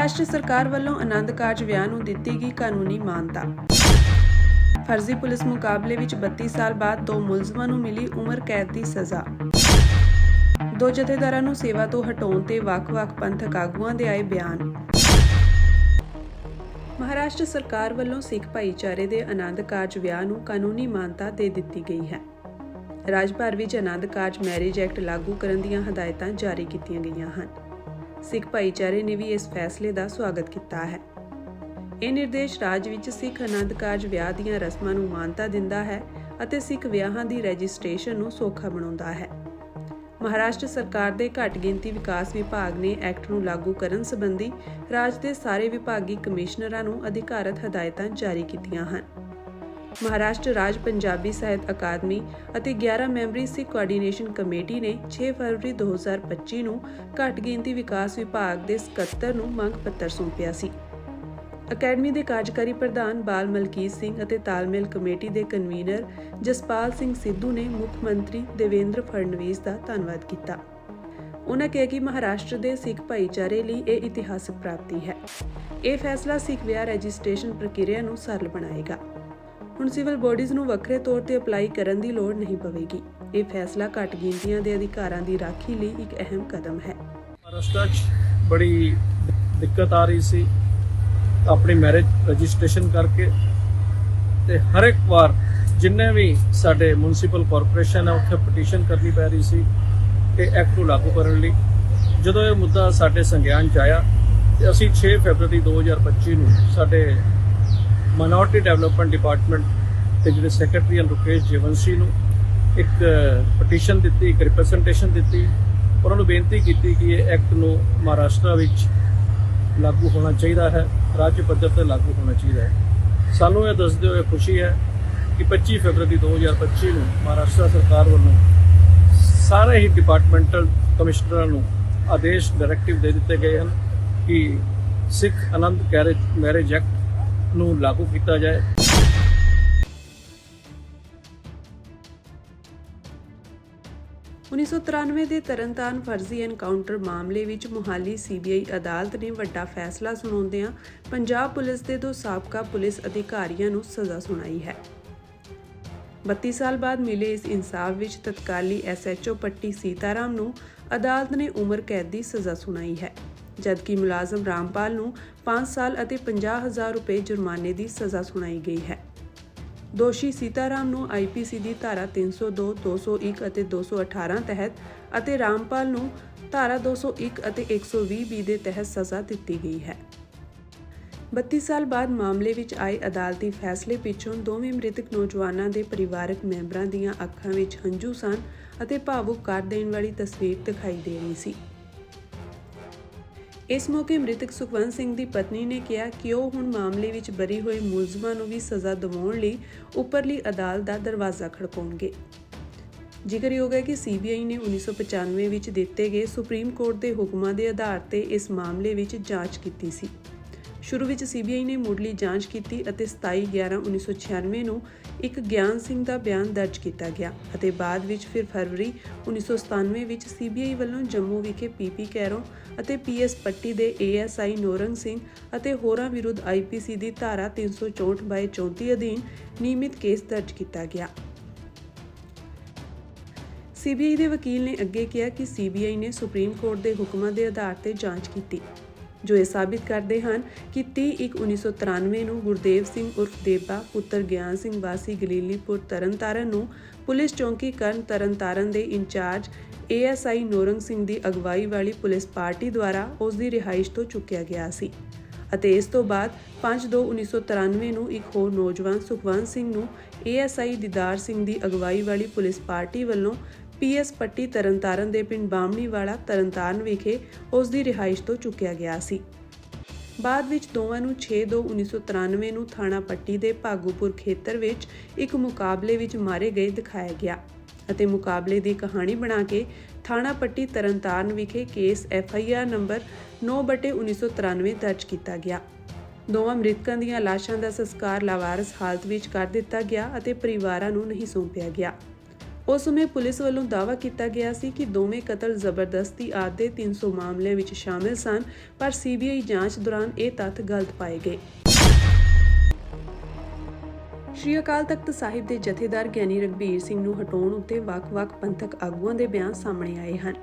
महाराष्ट्र सरकार ਵੱਲੋਂ ਆਨੰਦ ਕਾਰਜ ਵਿਆਹ ਨੂੰ ਦਿੱਤੀ ਗਈ ਕਾਨੂੰਨੀ ਮਾਨਤਾ। ਫਰਜ਼ੀ ਪੁਲਿਸ ਮੁਕਾਬਲੇ ਵਿੱਚ 32 ਸਾਲ ਬਾਅਦ ਦੋ ਮੁਲਜ਼ਮਾਂ ਨੂੰ ਮਿਲੀ ਉਮਰ ਕੈਦ ਦੀ ਸਜ਼ਾ। ਦੋ ਜਥੇਦਾਰਾਂ ਨੂੰ ਸੇਵਾ ਤੋਂ ਹਟਾਉਣ ਤੇ ਵੱਖ-ਵੱਖ ਪੰਥਕ ਆਗੂਆਂ ਦੇ ਆਏ ਬਿਆਨ। ਮਹਾਰਾਸ਼ਟਰ ਸਰਕਾਰ ਵੱਲੋਂ ਸਿੱਖ ਭਾਈਚਾਰੇ ਦੇ ਆਨੰਦ ਕਾਰਜ ਵਿਆਹ ਨੂੰ ਕਾਨੂੰਨੀ ਮਾਨਤਾ ਦੇ ਦਿੱਤੀ ਗਈ ਹੈ। ਰਾਜ ਭਰ ਵਿੱਚ ਆਨੰਦ ਕਾਰਜ ਮੈਰਿਜ ਐਕਟ ਲਾਗੂ ਕਰਨ ਦੀਆਂ ਹਦਾਇਤਾਂ ਜਾਰੀ ਕੀਤੀਆਂ ਗਈਆਂ ਹਨ। ਸਿੱਖ ਭਾਈਚਾਰੇ ਨੇ ਵੀ ਇਸ ਫੈਸਲੇ ਦਾ ਸਵਾਗਤ ਕੀਤਾ ਹੈ। ਇਹ ਨਿਰਦੇਸ਼ ਰਾਜ ਵਿੱਚ ਸਿੱਖ ਆਨੰਦ ਕਾਰਜ ਵਿਆਹ ਦੀਆਂ ਰਸਮਾਂ ਨੂੰ ਮਾਨਤਾ ਦਿੰਦਾ ਹੈ ਅਤੇ ਸਿੱਖ ਵਿਆਹਾਂ ਦੀ ਰਜਿਸਟ੍ਰੇਸ਼ਨ ਨੂੰ ਸੌਖਾ ਬਣਾਉਂਦਾ ਹੈ। ਮਹਾਰਾਸ਼ਟਰ ਸਰਕਾਰ ਦੇ ਘੱਟ ਗਿਣਤੀ ਵਿਕਾਸ ਵਿਭਾਗ ਨੇ ਐਕਟ ਨੂੰ ਲਾਗੂ ਕਰਨ ਸੰਬੰਧੀ ਰਾਜ ਦੇ ਸਾਰੇ ਵਿਭਾਗੀ ਕਮਿਸ਼ਨਰਾਂ ਨੂੰ ਅਧਿਕਾਰਤ ਹਦਾਇਤਾਂ ਜਾਰੀ ਕੀਤੀਆਂ ਹਨ। ਮਹਾਰਾਸ਼ਟਰ ਰਾਜ ਪੰਜਾਬੀ ਸਾਹਿਤ ਅਕਾਦਮੀ ਅਤੇ 11 ਮੈਂਬਰੀ ਸਿੱਖ ਕੋਆਰਡੀਨੇਸ਼ਨ ਕਮੇਟੀ ਨੇ 6 ਫਰਵਰੀ 2025 ਨੂੰ ਘੱਟ ਗਿਣਤੀ ਵਿਕਾਸ ਵਿਭਾਗ ਦੇ ਸਕੱਤਰ ਨੂੰ ਮੰਗ ਪੱਤਰ ਸੌਂਪਿਆ ਸੀ। ਅਕੈਡਮੀ ਦੇ ਕਾਰਜਕਾਰੀ ਪ੍ਰਧਾਨ ਬਾਲ ਮਲਕੀਤ ਸਿੰਘ ਅਤੇ ਤਾਲਮੇਲ ਕਮੇਟੀ ਦੇ ਕਨਵੀਨਰ ਜਸਪਾਲ ਸਿੰਘ ਸਿੱਧੂ ਨੇ ਮੁੱਖ ਮੰਤਰੀ ਦੇਵੇਂਦਰ ਫੜਨਵੀਸ ਦਾ ਧੰਨਵਾਦ ਕੀਤਾ। ਉਨ੍ਹਾਂ ਕਿਹਾ ਕਿ ਮਹਾਰਾਸ਼ਟਰ ਦੇ ਸਿੱਖ ਭਾਈਚਾਰੇ ਲਈ ਇਹ ਇਤਿਹਾਸਕ ਪ੍ਰਾਪਤੀ ਹੈ। ਇਹ ਫੈਸਲਾ ਸਿੱਖ ਵਿਆਹ ਰਜਿਸਟ੍ਰੇਸ਼ਨ ਪ੍ਰਕਿਰਿਆ ਨੂੰ ਸਰਲ ਬਣਾਏਗਾ। ਹੁਣ ਸਿਵਲ ਬੋਡੀਜ਼ ਨੂੰ ਵੱਖਰੇ ਤੌਰ ਤੇ ਅਪਲਾਈ ਕਰਨ ਦੀ ਲੋੜ ਨਹੀਂ ਪਵੇਗੀ। ਇਹ ਫੈਸਲਾ ਘੱਟ ਗਿਣਤੀਆਂ ਦੇ ਅਧਿਕਾਰਾਂ ਦੀ ਰਾਖੀ ਲਈ ਇੱਕ ਅਹਿਮ ਕਦਮ ਹੈ। ਮਹਾਰਾਸ਼ਟਰ 'ਚ ਬੜੀ ਦਿੱਕਤ ਆ ਰਹੀ ਸੀ ਆਪਣੀ ਮੈਰਿਜ ਰਜਿਸਟ੍ਰੇਸ਼ਨ ਕਰਕੇ, ਤੇ ਹਰ ਇੱਕ ਵਾਰ ਜਿੰਨੇ ਵੀ ਸਾਡੇ ਮਿਊਨਿਸਪਲ ਕਾਰਪੋਰੇਸ਼ਨ ਹੈ ਉੱਥੇ ਪਟੀਸ਼ਨ ਕਰਨੀ ਪੈ ਰਹੀ ਸੀ ਕਿ ਐਕਟ ਨੂੰ ਲਾਗੂ ਕਰਨ ਲਈ। ਜਦੋਂ ਇਹ ਮੁੱਦਾ ਸਾਡੇ ਸੰਗਿਆਨ 'ਚ ਆਇਆ ਤੇ ਅਸੀਂ 6 ਫਰਵਰੀ 2025 ਨੂੰ ਸਾਡੇ ਮਾਈਨੋਰਟੀ ਡਿਵੈਲਪਮੈਂਟ ਡਿਪਾਰਟਮੈਂਟ ਦੇ ਜਿਹੜੇ ਸੈਕਟਰੀ ਹਨ ਰੁਕੇਸ਼ ਜੀਵਨਸੀ ਨੂੰ ਇੱਕ ਪਟੀਸ਼ਨ ਦਿੱਤੀ, ਇੱਕ ਰਿਪਰੈਜ਼ੈਂਟੇਸ਼ਨ ਦਿੱਤੀ। ਉਹਨਾਂ ਨੂੰ ਬੇਨਤੀ ਕੀਤੀ ਕਿ ਇਹ ਐਕਟ ਨੂੰ ਮਹਾਰਾਸ਼ਟਰ ਵਿੱਚ ਲਾਗੂ ਹੋਣਾ ਚਾਹੀਦਾ ਹੈ, ਰਾਜ ਪੱਧਰ ਤੇ ਲਾਗੂ ਹੋਣਾ ਚਾਹੀਦਾ ਹੈ। ਸਾਨੂੰ ਇਹ ਦੱਸਦੇ ਹੋਏ ਖੁਸ਼ੀ ਹੈ ਕਿ 25 ਫਰਵਰੀ 2025 ਨੂੰ ਮਹਾਰਾਸ਼ਟਰ ਸਰਕਾਰ ਵੱਲੋਂ ਸਾਰੇ ਹੀ ਡਿਪਾਰਟਮੈਂਟਲ ਕਮਿਸ਼ਨਰਾਂ ਨੂੰ ਆਦੇਸ਼ ਡਾਇਰੈਕਟਿਵ ਦੇ ਦਿੱਤੇ ਗਏ ਹਨ ਕਿ ਸਿੱਖ ਆਨੰਦ ਮੈਰਿਜ ਐਕਟ ਨੂੰ ਲਾਗੂ ਕੀਤਾ ਜਾਏ। ਉੱਨੀ ਸੌ 93 ਦੇ ਤਰਨਤਾਰਨ ਫਰਜ਼ੀ ਐਨਕਾਊਂਟਰ ਮਾਮਲੇ ਵਿੱਚ ਮੁਹਾਲੀ ਸੀਬੀਆਈ ਅਦਾਲਤ ਨੇ ਵੱਡਾ ਫੈਸਲਾ ਸੁਣਾਉਂਦਿਆਂ ਪੰਜਾਬ ਪੁਲਿਸ ਦੇ ਦੋ ਸਾਬਕਾ ਪੁਲਿਸ ਅਧਿਕਾਰੀਆਂ ਨੂੰ ਸਜ਼ਾ ਸੁਣਾਈ ਹੈ। 32 ਸਾਲ ਬਾਅਦ ਮਿਲੇ ਇਸ ਇਨਸਾਫ ਵਿੱਚ ਤਤਕਾਲੀ SHO ਪੱਟੀ ਸੀਤਾਰਾਮ ਨੂੰ ਅਦਾਲਤ ਨੇ ਉਮਰ ਕੈਦ ਦੀ ਸਜ਼ਾ ਸੁਣਾਈ ਹੈ, ਜਦਕਿ ਮੁਲਾਜ਼ਮ ਰਾਮਪਾਲ ਨੂੰ 5 ਸਾਲ ਅਤੇ 50,000 ਰੁਪਏ ਜੁਰਮਾਨੇ ਦੀ ਸਜ਼ਾ ਸੁਣਾਈ ਗਈ ਹੈ। ਦੋਸ਼ੀ ਸੀਤਾਰਾਮ ਨੂੰ IPC ਦੀ ਧਾਰਾ 302, 201 ਅਤੇ 218 ਤਹਿਤ ਅਤੇ ਰਾਮਪਾਲ ਨੂੰ ਧਾਰਾ 201 ਅਤੇ 120B ਦੇ ਤਹਿਤ ਸਜ਼ਾ ਦਿੱਤੀ ਗਈ ਹੈ। 32 ਸਾਲ ਬਾਅਦ ਮਾਮਲੇ ਵਿੱਚ ਆਏ ਅਦਾਲਤੀ ਫੈਸਲੇ ਪਿੱਛੋਂ ਦੋਵੇਂ ਮ੍ਰਿਤਕ ਨੌਜਵਾਨਾਂ ਦੇ ਪਰਿਵਾਰਕ ਮੈਂਬਰਾਂ ਦੀਆਂ ਅੱਖਾਂ ਵਿੱਚ ਹੰਝੂ ਸਨ ਅਤੇ ਭਾਵੁਕ ਕਰ ਦੇਣ ਵਾਲੀ ਤਸਵੀਰ ਦਿਖਾਈ ਦੇ ਰਹੀ ਸੀ। ਇਸ ਮੌਕੇ ਮ੍ਰਿਤਕ ਸੁਖਵੰਤ ਸਿੰਘ ਦੀ ਪਤਨੀ ਨੇ ਕਿਹਾ ਕਿ ਉਹ ਹੁਣ ਮਾਮਲੇ ਵਿੱਚ ਬਰੀ ਹੋਏ ਮੁਲਜ਼ਮਾਂ ਨੂੰ ਵੀ ਸਜ਼ਾ ਦਿਵਾਉਣ ਲਈ ਉੱਪਰਲੀ ਅਦਾਲਤ ਦਾ ਦਰਵਾਜ਼ਾ ਖੜਕਾਉਣਗੇ। ਜ਼ਿਕਰਯੋਗ ਹੈ ਕਿ CBI ਨੇ 1995 ਵਿੱਚ ਦਿੱਤੇ ਗਏ ਸੁਪਰੀਮ ਕੋਰਟ ਦੇ ਹੁਕਮਾਂ ਦੇ ਆਧਾਰ ਤੇ ਇਸ ਮਾਮਲੇ ਵਿੱਚ ਜਾਂਚ ਕੀਤੀ ਸੀ। ਸ਼ੁਰੂ ਵਿੱਚ CBI ਨੇ ਮੁੱਢਲੀ ਜਾਂਚ ਕੀਤੀ ਅਤੇ 27/11/1996 ਨੂੰ ਇੱਕ ਗਿਆਨ ਸਿੰਘ ਦਾ ਬਿਆਨ ਦਰਜ ਕੀਤਾ ਗਿਆ ਅਤੇ ਬਾਅਦ ਵਿੱਚ ਫਿਰ ਫਰਵਰੀ 1997 ਵਿੱਚ CBI ਵੱਲੋਂ ਜੰਮੂ ਵਿਖੇ PP ਕੈਰੋਂ ਅਤੇ PS ਪੱਟੀ ਦੇ ASI ਨੋਰੰਗ ਸਿੰਘ ਅਤੇ ਹੋਰਾਂ ਵਿਰੁੱਧ IPC ਦੀ ਧਾਰਾ 364/34 ਅਧੀਨ ਨਿਯਮਿਤ ਕੇਸ ਦਰਜ ਕੀਤਾ ਗਿਆ। CBI ਦੇ ਵਕੀਲ ਨੇ ਅੱਗੇ ਕਿਹਾ ਕਿ CBI ਨੇ ਸੁਪਰੀਮ ਕੋਰਟ ਦੇ ਹੁਕਮਾਂ ਦੇ ਆਧਾਰ ਤੇ ਜਾਂਚ ਕੀਤੀ, ਜੋ ਇਹ ਸਾਬਿਤ ਕਰਦੇ ਹਨ ਕਿ 30/1/1993 ਨੂੰ ਗੁਰਦੇਵ ਸਿੰਘ ਉਰਫ ਦੇਬਾ ਪੁੱਤਰ ਗਿਆਨ ਸਿੰਘ ਵਾਸੀ ਗਲੀਲੀਪੁਰ ਤਰਨਤਾਰਨ ਨੂੰ ਪੁਲਿਸ ਚੌਂਕੀ ਕਰਨ ਤਰਨਤਾਰਨ ਦੇ ਇੰਚਾਰਜ ASI ਨੋਰੰਗ ਸਿੰਘ ਦੀ ਅਗਵਾਈ ਵਾਲੀ ਪੁਲਿਸ ਪਾਰਟੀ ਦੁਆਰਾ ਉਸ ਦੀ ਰਿਹਾਇਸ਼ ਤੋਂ ਚੁੱਕਿਆ ਗਿਆ ਸੀ ਅਤੇ ਇਸ ਤੋਂ ਬਾਅਦ 5/2/1993 ਨੂੰ ਇੱਕ ਹੋਰ ਨੌਜਵਾਨ ਸੁਖਵੰਤ ਸਿੰਘ ਨੂੰ ASI ਦੀਦਾਰ ਸਿੰਘ ਦੀ ਅਗਵਾਈ ਵਾਲੀ ਪੁਲਿਸ ਪਾਰਟੀ ਵੱਲੋਂ PS ਪੱਟੀ ਤਰਨਤਾਰਨ ਦੇ ਪਿੰਡ ਬਾਮਣੀਵਾਲਾ ਤਰਨਤਾਰਨ ਵਿਖੇ ਉਸ ਦੀ ਰਿਹਾਇਸ਼ ਤੋਂ ਚੁੱਕਿਆ ਗਿਆ ਸੀ। ਬਾਅਦ ਵਿੱਚ ਦੋਵਾਂ ਨੂੰ 6/2/1993 ਨੂੰ ਥਾਣਾ ਪੱਟੀ ਦੇ ਭਾਗੂਪੁਰ ਖੇਤਰ ਵਿੱਚ ਇੱਕ ਮੁਕਾਬਲੇ ਵਿੱਚ ਮਾਰੇ ਗਏ ਦਿਖਾਇਆ ਗਿਆ ਅਤੇ ਮੁਕਾਬਲੇ ਦੀ ਕਹਾਣੀ ਬਣਾ ਕੇ ਥਾਣਾ ਪੱਟੀ ਤਰਨਤਾਰਨ ਵਿਖੇ ਕੇਸ FIR ਨੰਬਰ 9/1993 ਦਰਜ ਕੀਤਾ ਗਿਆ। ਦੋਵਾਂ ਮ੍ਰਿਤਕਾਂ ਦੀਆਂ ਲਾਸ਼ਾਂ ਦਾ ਸੰਸਕਾਰ ਲਾਵਾਰਸ ਹਾਲਤ ਵਿੱਚ ਕਰ ਦਿੱਤਾ ਗਿਆ ਅਤੇ ਪਰਿਵਾਰਾਂ ਨੂੰ ਨਹੀਂ ਸੌਂਪਿਆ ਗਿਆ। ਉਸ ਸਮੇਂ ਪੁਲਿਸ ਵੱਲੋਂ ਦਾਅਵਾ ਕੀਤਾ ਗਿਆ ਸੀ ਕਿ ਦੋਵੇਂ ਕਤਲ ਜ਼ਬਰਦਸਤੀ ਆਦਿ ਦੇ 300 ਮਾਮਲਿਆਂ ਵਿੱਚ ਸ਼ਾਮਿਲ ਸਨ, ਪਰ ਸੀਬੀਆਈ ਜਾਂਚ ਦੌਰਾਨ ਇਹ ਤੱਥ ਗਲਤ ਪਾਏ ਗਏ। ਸ਼੍ਰੀ ਅਕਾਲ ਤਖਤ ਸਾਹਿਬ ਦੇ ਜਥੇਦਾਰ ਗਿਆਨੀ ਰਘਬੀਰ ਸਿੰਘ ਨੂੰ ਹਟਾਉਣ ਉੱਤੇ ਵੱਖ-ਵੱਖ ਪੰਥਕ ਆਗੂਆਂ ਦੇ ਬਿਆਨ ਸਾਹਮਣੇ ਆਏ ਹਨ।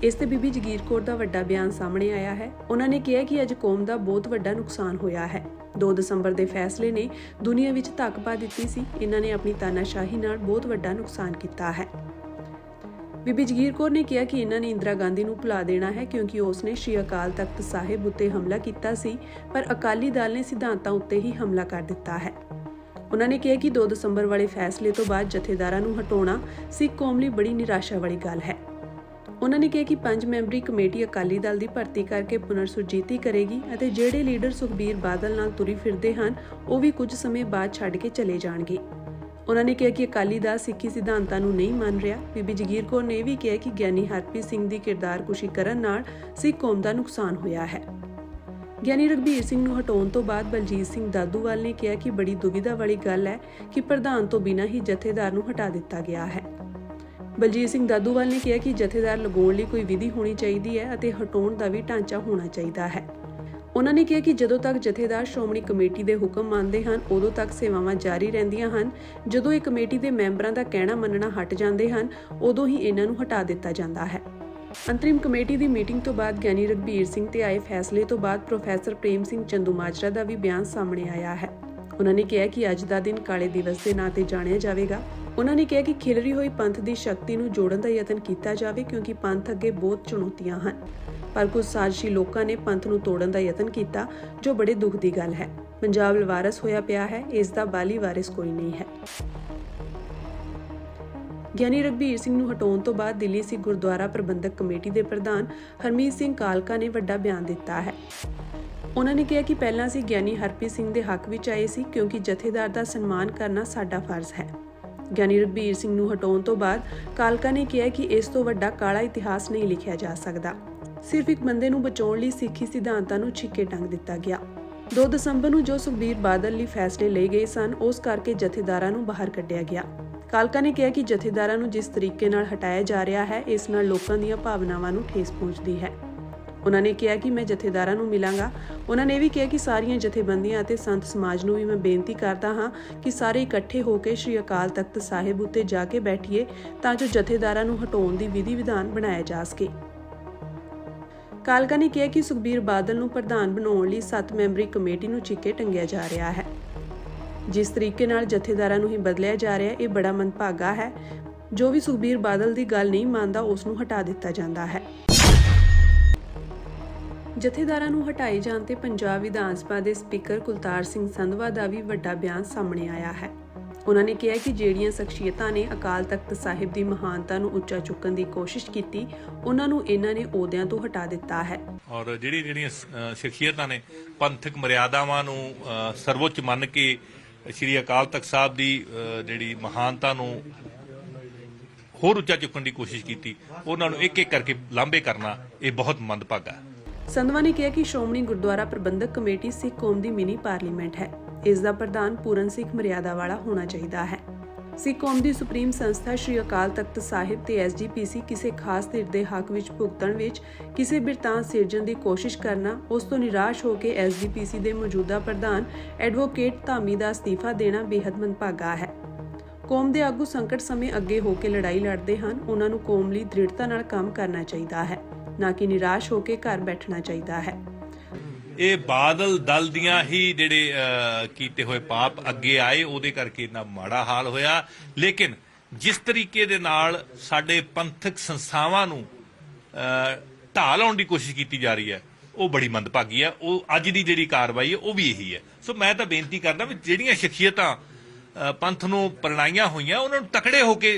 ਇਸ ਤੇ ਬੀਬੀ ਜਗੀਰ ਕੌਰ ਦਾ ਵੱਡਾ ਬਿਆਨ ਸਾਹਮਣੇ ਆਇਆ ਹੈ। ਉਹਨਾਂ ਨੇ ਕਿਹਾ ਕਿ ਅੱਜ ਕੌਮ ਦਾ ਬਹੁਤ ਵੱਡਾ ਨੁਕਸਾਨ ਹੋਇਆ ਹੈ। 2 ਦਸੰਬਰ ਦੇ ਫੈਸਲੇ ਨੇ ਦੁਨੀਆ ਵਿੱਚ ਧੱਕ ਪਾ ਦਿੱਤੀ ਸੀ। ਇਹਨਾਂ ਨੇ ਆਪਣੀ ਤਾਨਾਸ਼ਾਹੀ ਨਾਲ ਬਹੁਤ ਵੱਡਾ ਨੁਕਸਾਨ ਕੀਤਾ ਹੈ। ਬੀਬੀ ਜਗੀਰ ਕੌਰ ਨੇ ਕਿਹਾ ਕਿ ਇਹਨਾਂ ਨੇ ਇੰਦਰਾ ਗਾਂਧੀ ਨੂੰ ਭੁਲਾ ਦੇਣਾ ਹੈ, ਕਿਉਂਕਿ ਉਸ ਨੇ ਸ਼੍ਰੀ ਅਕਾਲ ਤਖਤ ਸਾਹਿਬ ਉੱਤੇ ਹਮਲਾ ਕੀਤਾ ਸੀ, ਪਰ ਅਕਾਲੀ ਦਲ ਨੇ ਸਿਧਾਂਤਾਂ ਉੱਤੇ ਹੀ ਹਮਲਾ ਕਰ ਦਿੱਤਾ ਹੈ। ਉਹਨਾਂ ਨੇ ਕਿਹਾ ਕਿ 2 ਦਸੰਬਰ ਵਾਲੇ ਫੈਸਲੇ ਤੋਂ ਬਾਅਦ ਜਥੇਦਾਰਾਂ ਨੂੰ ਹਟਾਉਣਾ ਸਿੱਖ ਕੌਮ ਲਈ ਬੜੀ ਨਿਰਾਸ਼ਾ ਵਾਲੀ ਗੱਲ ਹੈ। ਉਹਨਾਂ ਨੇ ਕਿਹਾ ਕਿ 5 ਮੈਂਬਰੀ ਕਮੇਟੀ ਅਕਾਲੀ ਦਲ ਦੀ ਭਰਤੀ ਕਰਕੇ ਪੁਨਰ ਸੁਰਜੀਤੀ ਕਰੇਗੀ ਅਤੇ ਜਿਹੜੇ ਲੀਡਰ ਸੁਖਬੀਰ ਬਾਦਲ ਨਾਲ ਤੁਰੀ ਫਿਰਦੇ ਹਨ ਉਹ ਵੀ ਕੁਝ ਸਮੇਂ ਬਾਅਦ ਛੱਡ ਕੇ ਚਲੇ ਜਾਣਗੇ। ਉਹਨਾਂ ਨੇ ਕਿਹਾ ਕਿ ਅਕਾਲੀ ਦਲ ਸਿੱਖੀ ਸਿਧਾਂਤਾਂ ਨੂੰ ਨਹੀਂ ਮੰਨ ਰਿਹਾ। ਬੀਬੀ ਜਗੀਰ ਕੌਰ ਨੇ ਇਹ ਵੀ ਕਿਹਾ ਕਿ ਗਿਆਨੀ ਹਰਪ੍ਰੀਤ ਸਿੰਘ ਦੀ ਕਿਰਦਾਰਕੁਸ਼ੀ ਕਰਨ ਨਾਲ ਸਿੱਖ ਕੌਮ ਦਾ ਨੁਕਸਾਨ ਹੋਇਆ ਹੈ। ਗਿਆਨੀ ਰਘਬੀਰ ਸਿੰਘ ਨੂੰ ਹਟਾਉਣ ਤੋਂ ਬਾਅਦ ਬਲਜੀਤ ਸਿੰਘ ਦਾਦੂਵਾਲ ਨੇ ਕਿਹਾ ਕਿ ਬੜੀ ਦੁਵਿਧਾ ਵਾਲੀ ਗੱਲ ਹੈ ਕਿ ਪ੍ਰਧਾਨ ਤੋਂ ਬਿਨਾਂ ਹੀ ਜਥੇਦਾਰ ਨੂੰ ਹਟਾ ਦਿੱਤਾ ਗਿਆ ਹੈ। ਬਲਜੀਤ ਸਿੰਘ ਦਾਦੂਵਾਲ ਨੇ ਕਿਹਾ ਕਿ ਜਥੇਦਾਰ ਲਗਾਉਣ ਲਈ ਕੋਈ ਵਿਧੀ ਹੋਣੀ ਚਾਹੀਦੀ ਹੈ ਅਤੇ ਹਟਾਉਣ ਦਾ ਵੀ ਢਾਂਚਾ ਹੋਣਾ ਚਾਹੀਦਾ ਹੈ। ਉਹਨਾਂ ਨੇ ਕਿਹਾ ਕਿ ਜਦੋਂ ਤੱਕ ਜਥੇਦਾਰ ਸ਼੍ਰੋਮਣੀ ਕਮੇਟੀ ਦੇ ਹੁਕਮ ਮੰਨਦੇ ਹਨ ਉਦੋਂ ਤੱਕ ਸੇਵਾਵਾਂ ਜਾਰੀ ਰਹਿੰਦੀਆਂ ਹਨ। ਜਦੋਂ ਇਹ ਕਮੇਟੀ ਦੇ ਮੈਂਬਰਾਂ ਦਾ ਕਹਿਣਾ ਮੰਨਣਾ ਹਟ ਜਾਂਦੇ ਹਨ ਉਦੋਂ ਹੀ ਇਹਨਾਂ ਨੂੰ ਹਟਾ ਦਿੱਤਾ ਜਾਂਦਾ ਹੈ। ਅੰਤਰਿਮ ਕਮੇਟੀ ਦੀ ਮੀਟਿੰਗ ਤੋਂ ਬਾਅਦ ਗਿਆਨੀ ਰਘਬੀਰ ਸਿੰਘ ਤੇ ਆਏ ਫੈਸਲੇ ਤੋਂ ਬਾਅਦ ਪ੍ਰੋਫੈਸਰ ਪ੍ਰੇਮ ਸਿੰਘ ਚੰਦੂਮਾਜਰਾ ਦਾ ਵੀ ਬਿਆਨ ਸਾਹਮਣੇ ਆਇਆ ਹੈ। ਉਹਨਾਂ ਨੇ ਕਿਹਾ ਕਿ ਅੱਜ ਦਾ ਦਿਨ ਕਾਲੇ ਦਿਵਸ ਦੇ ਨਾਂ ਤੇ ਜਾਣਿਆ ਜਾਵੇਗਾ। ਉਹਨਾਂ ਨੇ ਕਿਹਾ ਕਿ ਖਿਲਰੀ ਹੋਈ ਪੰਥ ਦੀ ਸ਼ਕਤੀ ਨੂੰ ਜੋੜਨ ਦਾ ਯਤਨ ਕੀਤਾ ਜਾਵੇ, ਕਿਉਂਕਿ ਪੰਥ ਅੱਗੇ ਬਹੁਤ ਚੁਣੌਤੀਆਂ ਹਨ, ਪਰ ਕੁਝ ਸਾਜ਼ਿਸ਼ੀ ਲੋਕਾਂ ਨੇ ਪੰਥ ਨੂੰ ਤੋੜਨ ਦਾ ਯਤਨ ਕੀਤਾ, ਜੋ ਬੜੇ ਦੁੱਖ ਦੀ ਗੱਲ ਹੈ। ਪੰਜਾਬ ਲਵਾਰਸ ਹੋਇਆ ਪਿਆ ਹੈ, ਇਸ ਦਾ ਬਾਲੀ ਵਾਰਿਸ ਕੋਈ ਨਹੀਂ ਹੈ। ਗਿਆਨੀ ਰਘਬੀਰ ਸਿੰਘ ਨੂੰ ਹਟਾਉਣ ਤੋਂ ਬਾਅਦ ਦਿੱਲੀ ਸਿੱਖ ਗੁਰਦੁਆਰਾ ਪ੍ਰਬੰਧਕ ਕਮੇਟੀ ਦੇ ਪ੍ਰਧਾਨ ਹਰਮੀਤ ਸਿੰਘ ਕਾਲਕਾ ਨੇ ਵੱਡਾ ਬਿਆਨ ਦਿੱਤਾ ਹੈ। ਉਹਨਾਂ ਨੇ ਕਿਹਾ ਕਿ ਪਹਿਲਾਂ ਅਸੀਂ ਗਿਆਨੀ ਹਰਪ੍ਰੀਤ ਸਿੰਘ ਦੇ ਹੱਕ ਵਿੱਚ ਆਏ ਸੀ, ਕਿਉਂਕਿ ਜਥੇਦਾਰ ਦਾ ਸਨਮਾਨ ਕਰਨਾ ਸਾਡਾ ਫਰਜ਼ ਹੈ। ਗਿਆਨੀ ਰਘਬੀਰ ਸਿੰਘ ਨੂੰ ਹਟਾਉਣ ਤੋਂ ਬਾਅਦ ਕਾਲਕਾ ਨੇ ਕਿਹਾ ਕਿ ਇਸ ਤੋਂ ਵੱਡਾ ਕਾਲਾ ਇਤਿਹਾਸ ਨਹੀਂ ਲਿਖਿਆ ਜਾ ਸਕਦਾ। ਸਿਰਫ ਇੱਕ ਬੰਦੇ ਨੂੰ ਬਚਾਉਣ ਲਈ ਸਿੱਖੀ ਸਿਧਾਂਤਾਂ ਨੂੰ ਛਿੱਕੇ ਟੰਗ ਦਿੱਤਾ ਗਿਆ। 2 ਦਸੰਬਰ ਨੂੰ ਜੋ ਸੁਖਬੀਰ ਬਾਦਲ ਲਈ ਫੈਸਲੇ ਲਏ ਗਏ ਸਨ ਉਸ ਕਰਕੇ ਜਥੇਦਾਰਾਂ ਨੂੰ ਬਾਹਰ ਕੱਢਿਆ ਗਿਆ। ਕਾਲਕਾ ਨੇ ਕਿਹਾ ਕਿ ਜਥੇਦਾਰਾਂ ਨੂੰ ਜਿਸ ਤਰੀਕੇ ਨਾਲ ਹਟਾਇਆ ਜਾ ਰਿਹਾ ਹੈ ਇਸ ਨਾਲ ਲੋਕਾਂ ਦੀਆਂ ਭਾਵਨਾਵਾਂ ਨੂੰ ਠੇਸ ਪਹੁੰਚਦੀ ਹੈ। ਉਹਨਾਂ ਨੇ ਕਿਹਾ ਕਿ ਮੈਂ ਜਥੇਦਾਰਾਂ ਨੂੰ ਮਿਲਾਂਗਾ। ਉਹਨਾਂ ਨੇ ਇਹ ਵੀ ਕਿਹਾ ਕਿ ਸਾਰੀਆਂ ਜਥੇਬੰਦੀਆਂ ਅਤੇ ਸੰਤ ਸਮਾਜ ਨੂੰ ਵੀ ਮੈਂ ਬੇਨਤੀ ਕਰਦਾ ਹਾਂ ਕਿ ਸਾਰੇ ਇਕੱਠੇ ਹੋ ਕੇ ਸ਼੍ਰੀ ਅਕਾਲ ਤਖਤ ਸਾਹਿਬ ਉੱਤੇ ਜਾ ਕੇ ਬੈਠੀਏ ਤਾਂ ਜੋ ਜਥੇਦਾਰਾਂ ਨੂੰ ਹਟਾਉਣ ਦੀ ਵਿਧੀ ਵਿਧਾਨ ਬਣਾਇਆ ਜਾ ਸਕੇ। ਕਾਲਕਾ ਨੇ ਕਿਹਾ ਕਿ ਸੁਖਬੀਰ ਬਾਦਲ ਨੂੰ ਪ੍ਰਧਾਨ ਬਣਾਉਣ ਲਈ 7 ਮੈਂਬਰੀ ਕਮੇਟੀ ਨੂੰ ਛਿੱਕੇ ਟੰਗਿਆ ਜਾ ਰਿਹਾ ਹੈ। ਜਿਸ ਤਰੀਕੇ ਨਾਲ ਜਥੇਦਾਰਾਂ ਨੂੰ ਹੀ ਬਦਲਿਆ ਜਾ ਰਿਹਾ ਇਹ ਬੜਾ ਮੰਦਭਾਗਾ ਹੈ। ਜੋ ਵੀ ਸੁਖਬੀਰ ਬਾਦਲ ਦੀ ਗੱਲ ਨਹੀਂ ਮੰਨਦਾ ਉਸ ਨੂੰ ਹਟਾ ਦਿੱਤਾ ਜਾਂਦਾ ਹੈ। ਜਥੇਦਾਰਾਂ ਨੂੰ ਹਟਾਏ ਜਾਣ ਤੇ ਪੰਜਾਬ ਵਿਧਾਨ ਸਭਾ ਦੇ ਸਪੀਕਰ ਕੁਲਤਾਰ ਸਿੰਘ ਸੰਧਵਾ ਦਾ ਵੀ ਵੱਡਾ ਬਿਆਨ ਸਾਹਮਣੇ ਆਇਆ ਹੈ। ਉਹਨਾਂ ਨੇ ਕਿਹਾ ਕਿ ਜਿਹੜੀਆਂ ਸ਼ਖਸੀਅਤਾਂ ਨੇ ਅਕਾਲ ਤਖਤ ਸਾਹਿਬ ਦੀ ਮਹਾਨਤਾ ਨੂੰ ਉੱਚਾ ਚੁੱਕਣ ਦੀ ਕੋਸ਼ਿਸ਼ ਕੀਤੀ ਉਹਨਾਂ ਨੂੰ ਇਹਨਾਂ ਨੇ ਅਹੁਦਿਆਂ ਤੋਂ ਹਟਾ ਦਿੱਤਾ ਹੈ। ਔਰ ਜਿਹੜੀਆਂ ਸ਼ਖਸੀਅਤਾਂ ਨੇ ਪੰਥਕ ਮਰਿਆਦਾਵਾਂ ਨੂੰ ਸਰਵਉੱਚ ਮੰਨ ਕੇ ਸ਼੍ਰੀ ਅਕਾਲ ਤਖਤ ਸਾਹਿਬ ਦੀ ਜਿਹੜੀ ਮਹਾਨਤਾ ਨੂੰ ਹੋਰ ਉੱਚਾ ਚੁੱਕਣ ਦੀ ਕੋਸ਼ਿਸ਼ ਕੀਤੀ, ਉਹਨਾਂ ਨੂੰ ਇੱਕ ਇੱਕ ਕਰਕੇ ਲਾਂਭੇ ਕਰਨਾ ਇਹ ਬਹੁਤ ਮੰਦਭਾਗਾ ਹੈ। ਸੰਧਵਾ ਨੇ ਕਿਹਾ ਕਿ ਸ਼੍ਰੋਮਣੀ ਗੁਰਦੁਆਰਾ ਪ੍ਰਬੰਧਕ ਕਮੇਟੀ ਸਿੱਖ ਕੌਮ ਦੀ ਮਿਨੀ ਪਾਰਲੀਮੈਂਟ ਹੈ। ਇਸ ਦਾ ਪ੍ਰਧਾਨ ਪੂਰਨ ਸਿੱਖ ਮਰਿਆਦਾ ਵਾਲਾ ਹੋਣਾ ਚਾਹੀਦਾ ਹੈ। ਸਿੱਖ ਕੌਮ ਦੀ ਸੁਪਰੀਮ ਸੰਸਥਾ ਸ਼੍ਰੀ ਅਕਾਲ ਤਖਤ ਸਾਹਿਬ ਤੇ SGPC ਕਿਸੇ ਖਾਸ ਧਿਰ ਦੇ ਹੱਕ ਵਿੱਚ ਭੁਗਤਣ ਵਿੱਚ ਕਿਸੇ ਬਿਰਤਾਂਤ ਸਿਰਜਣ ਦੀ ਕੋਸ਼ਿਸ਼ ਕਰਨਾ, ਉਸ ਤੋਂ ਨਿਰਾਸ਼ ਹੋ ਕੇ SGPC ਦੇ ਮੌਜੂਦਾ ਪ੍ਰਧਾਨ ਐਡਵੋਕੇਟ ਧਾਮੀ ਦਾ ਅਸਤੀਫਾ ਦੇਣਾ ਬੇਹੱਦ ਮੰਦਭਾਗਾ ਹੈ। ਕੌਮ ਦੇ ਆਗੂ ਸੰਕਟ ਸਮੇਂ ਅੱਗੇ ਹੋ ਕੇ ਲੜਾਈ ਲੜਦੇ ਹਨ। ਉਹਨਾਂ ਨੂੰ ਕੌਮ ਲਈ ਦ੍ਰਿੜਤਾ ਨਾਲ ਕੰਮ ਕਰਨਾ ਚਾਹੀਦਾ ਹੈ, ਨਾ ਕਿ ਨਿਰਾਸ਼ ਹੋ ਕੇ ਘਰ ਬੈਠਣਾ ਚਾਹੀਦਾ ਹੈ। ਇਹ ਬਾਦਲ ਦਲ ਦੀਆਂ ਹੀ ਜਿਹੜੇ ਕੀਤੇ ਹੋਏ ਪਾਪ ਅੱਗੇ ਆਏ, ਉਹਦੇ ਕਰਕੇ ਇੰਨਾ ਮਾੜਾ ਹਾਲ ਹੋਇਆ। ਲੇਕਿਨ ਜਿਸ ਤਰੀਕੇ ਦੇ ਨਾਲ ਸਾਡੇ ਪੰਥਕ ਸੰਸਥਾਵਾਂ ਨੂੰ ਢਾਹ ਲਾਉਣ ਦੀ ਕੋਸ਼ਿਸ਼ ਕੀਤੀ ਜਾ ਰਹੀ ਹੈ ਉਹ ਬੜੀ ਮੰਦਭਾਗੀ ਹੈ। ਉਹ ਅੱਜ ਦੀ ਜਿਹੜੀ ਕਾਰਵਾਈ ਹੈ ਉਹ ਵੀ ਇਹੀ ਹੈ। ਸੋ ਮੈਂ ਤਾਂ ਬੇਨਤੀ ਕਰਦਾ ਵੀ ਜਿਹੜੀਆਂ ਸ਼ਖਸੀਅਤਾਂ ਪੰਥ ਨੂੰ ਪ੍ਰਣਾਈਆਂ ਹੋਈਆਂ ਉਹਨਾਂ ਨੂੰ ਤਕੜੇ ਹੋ ਕੇ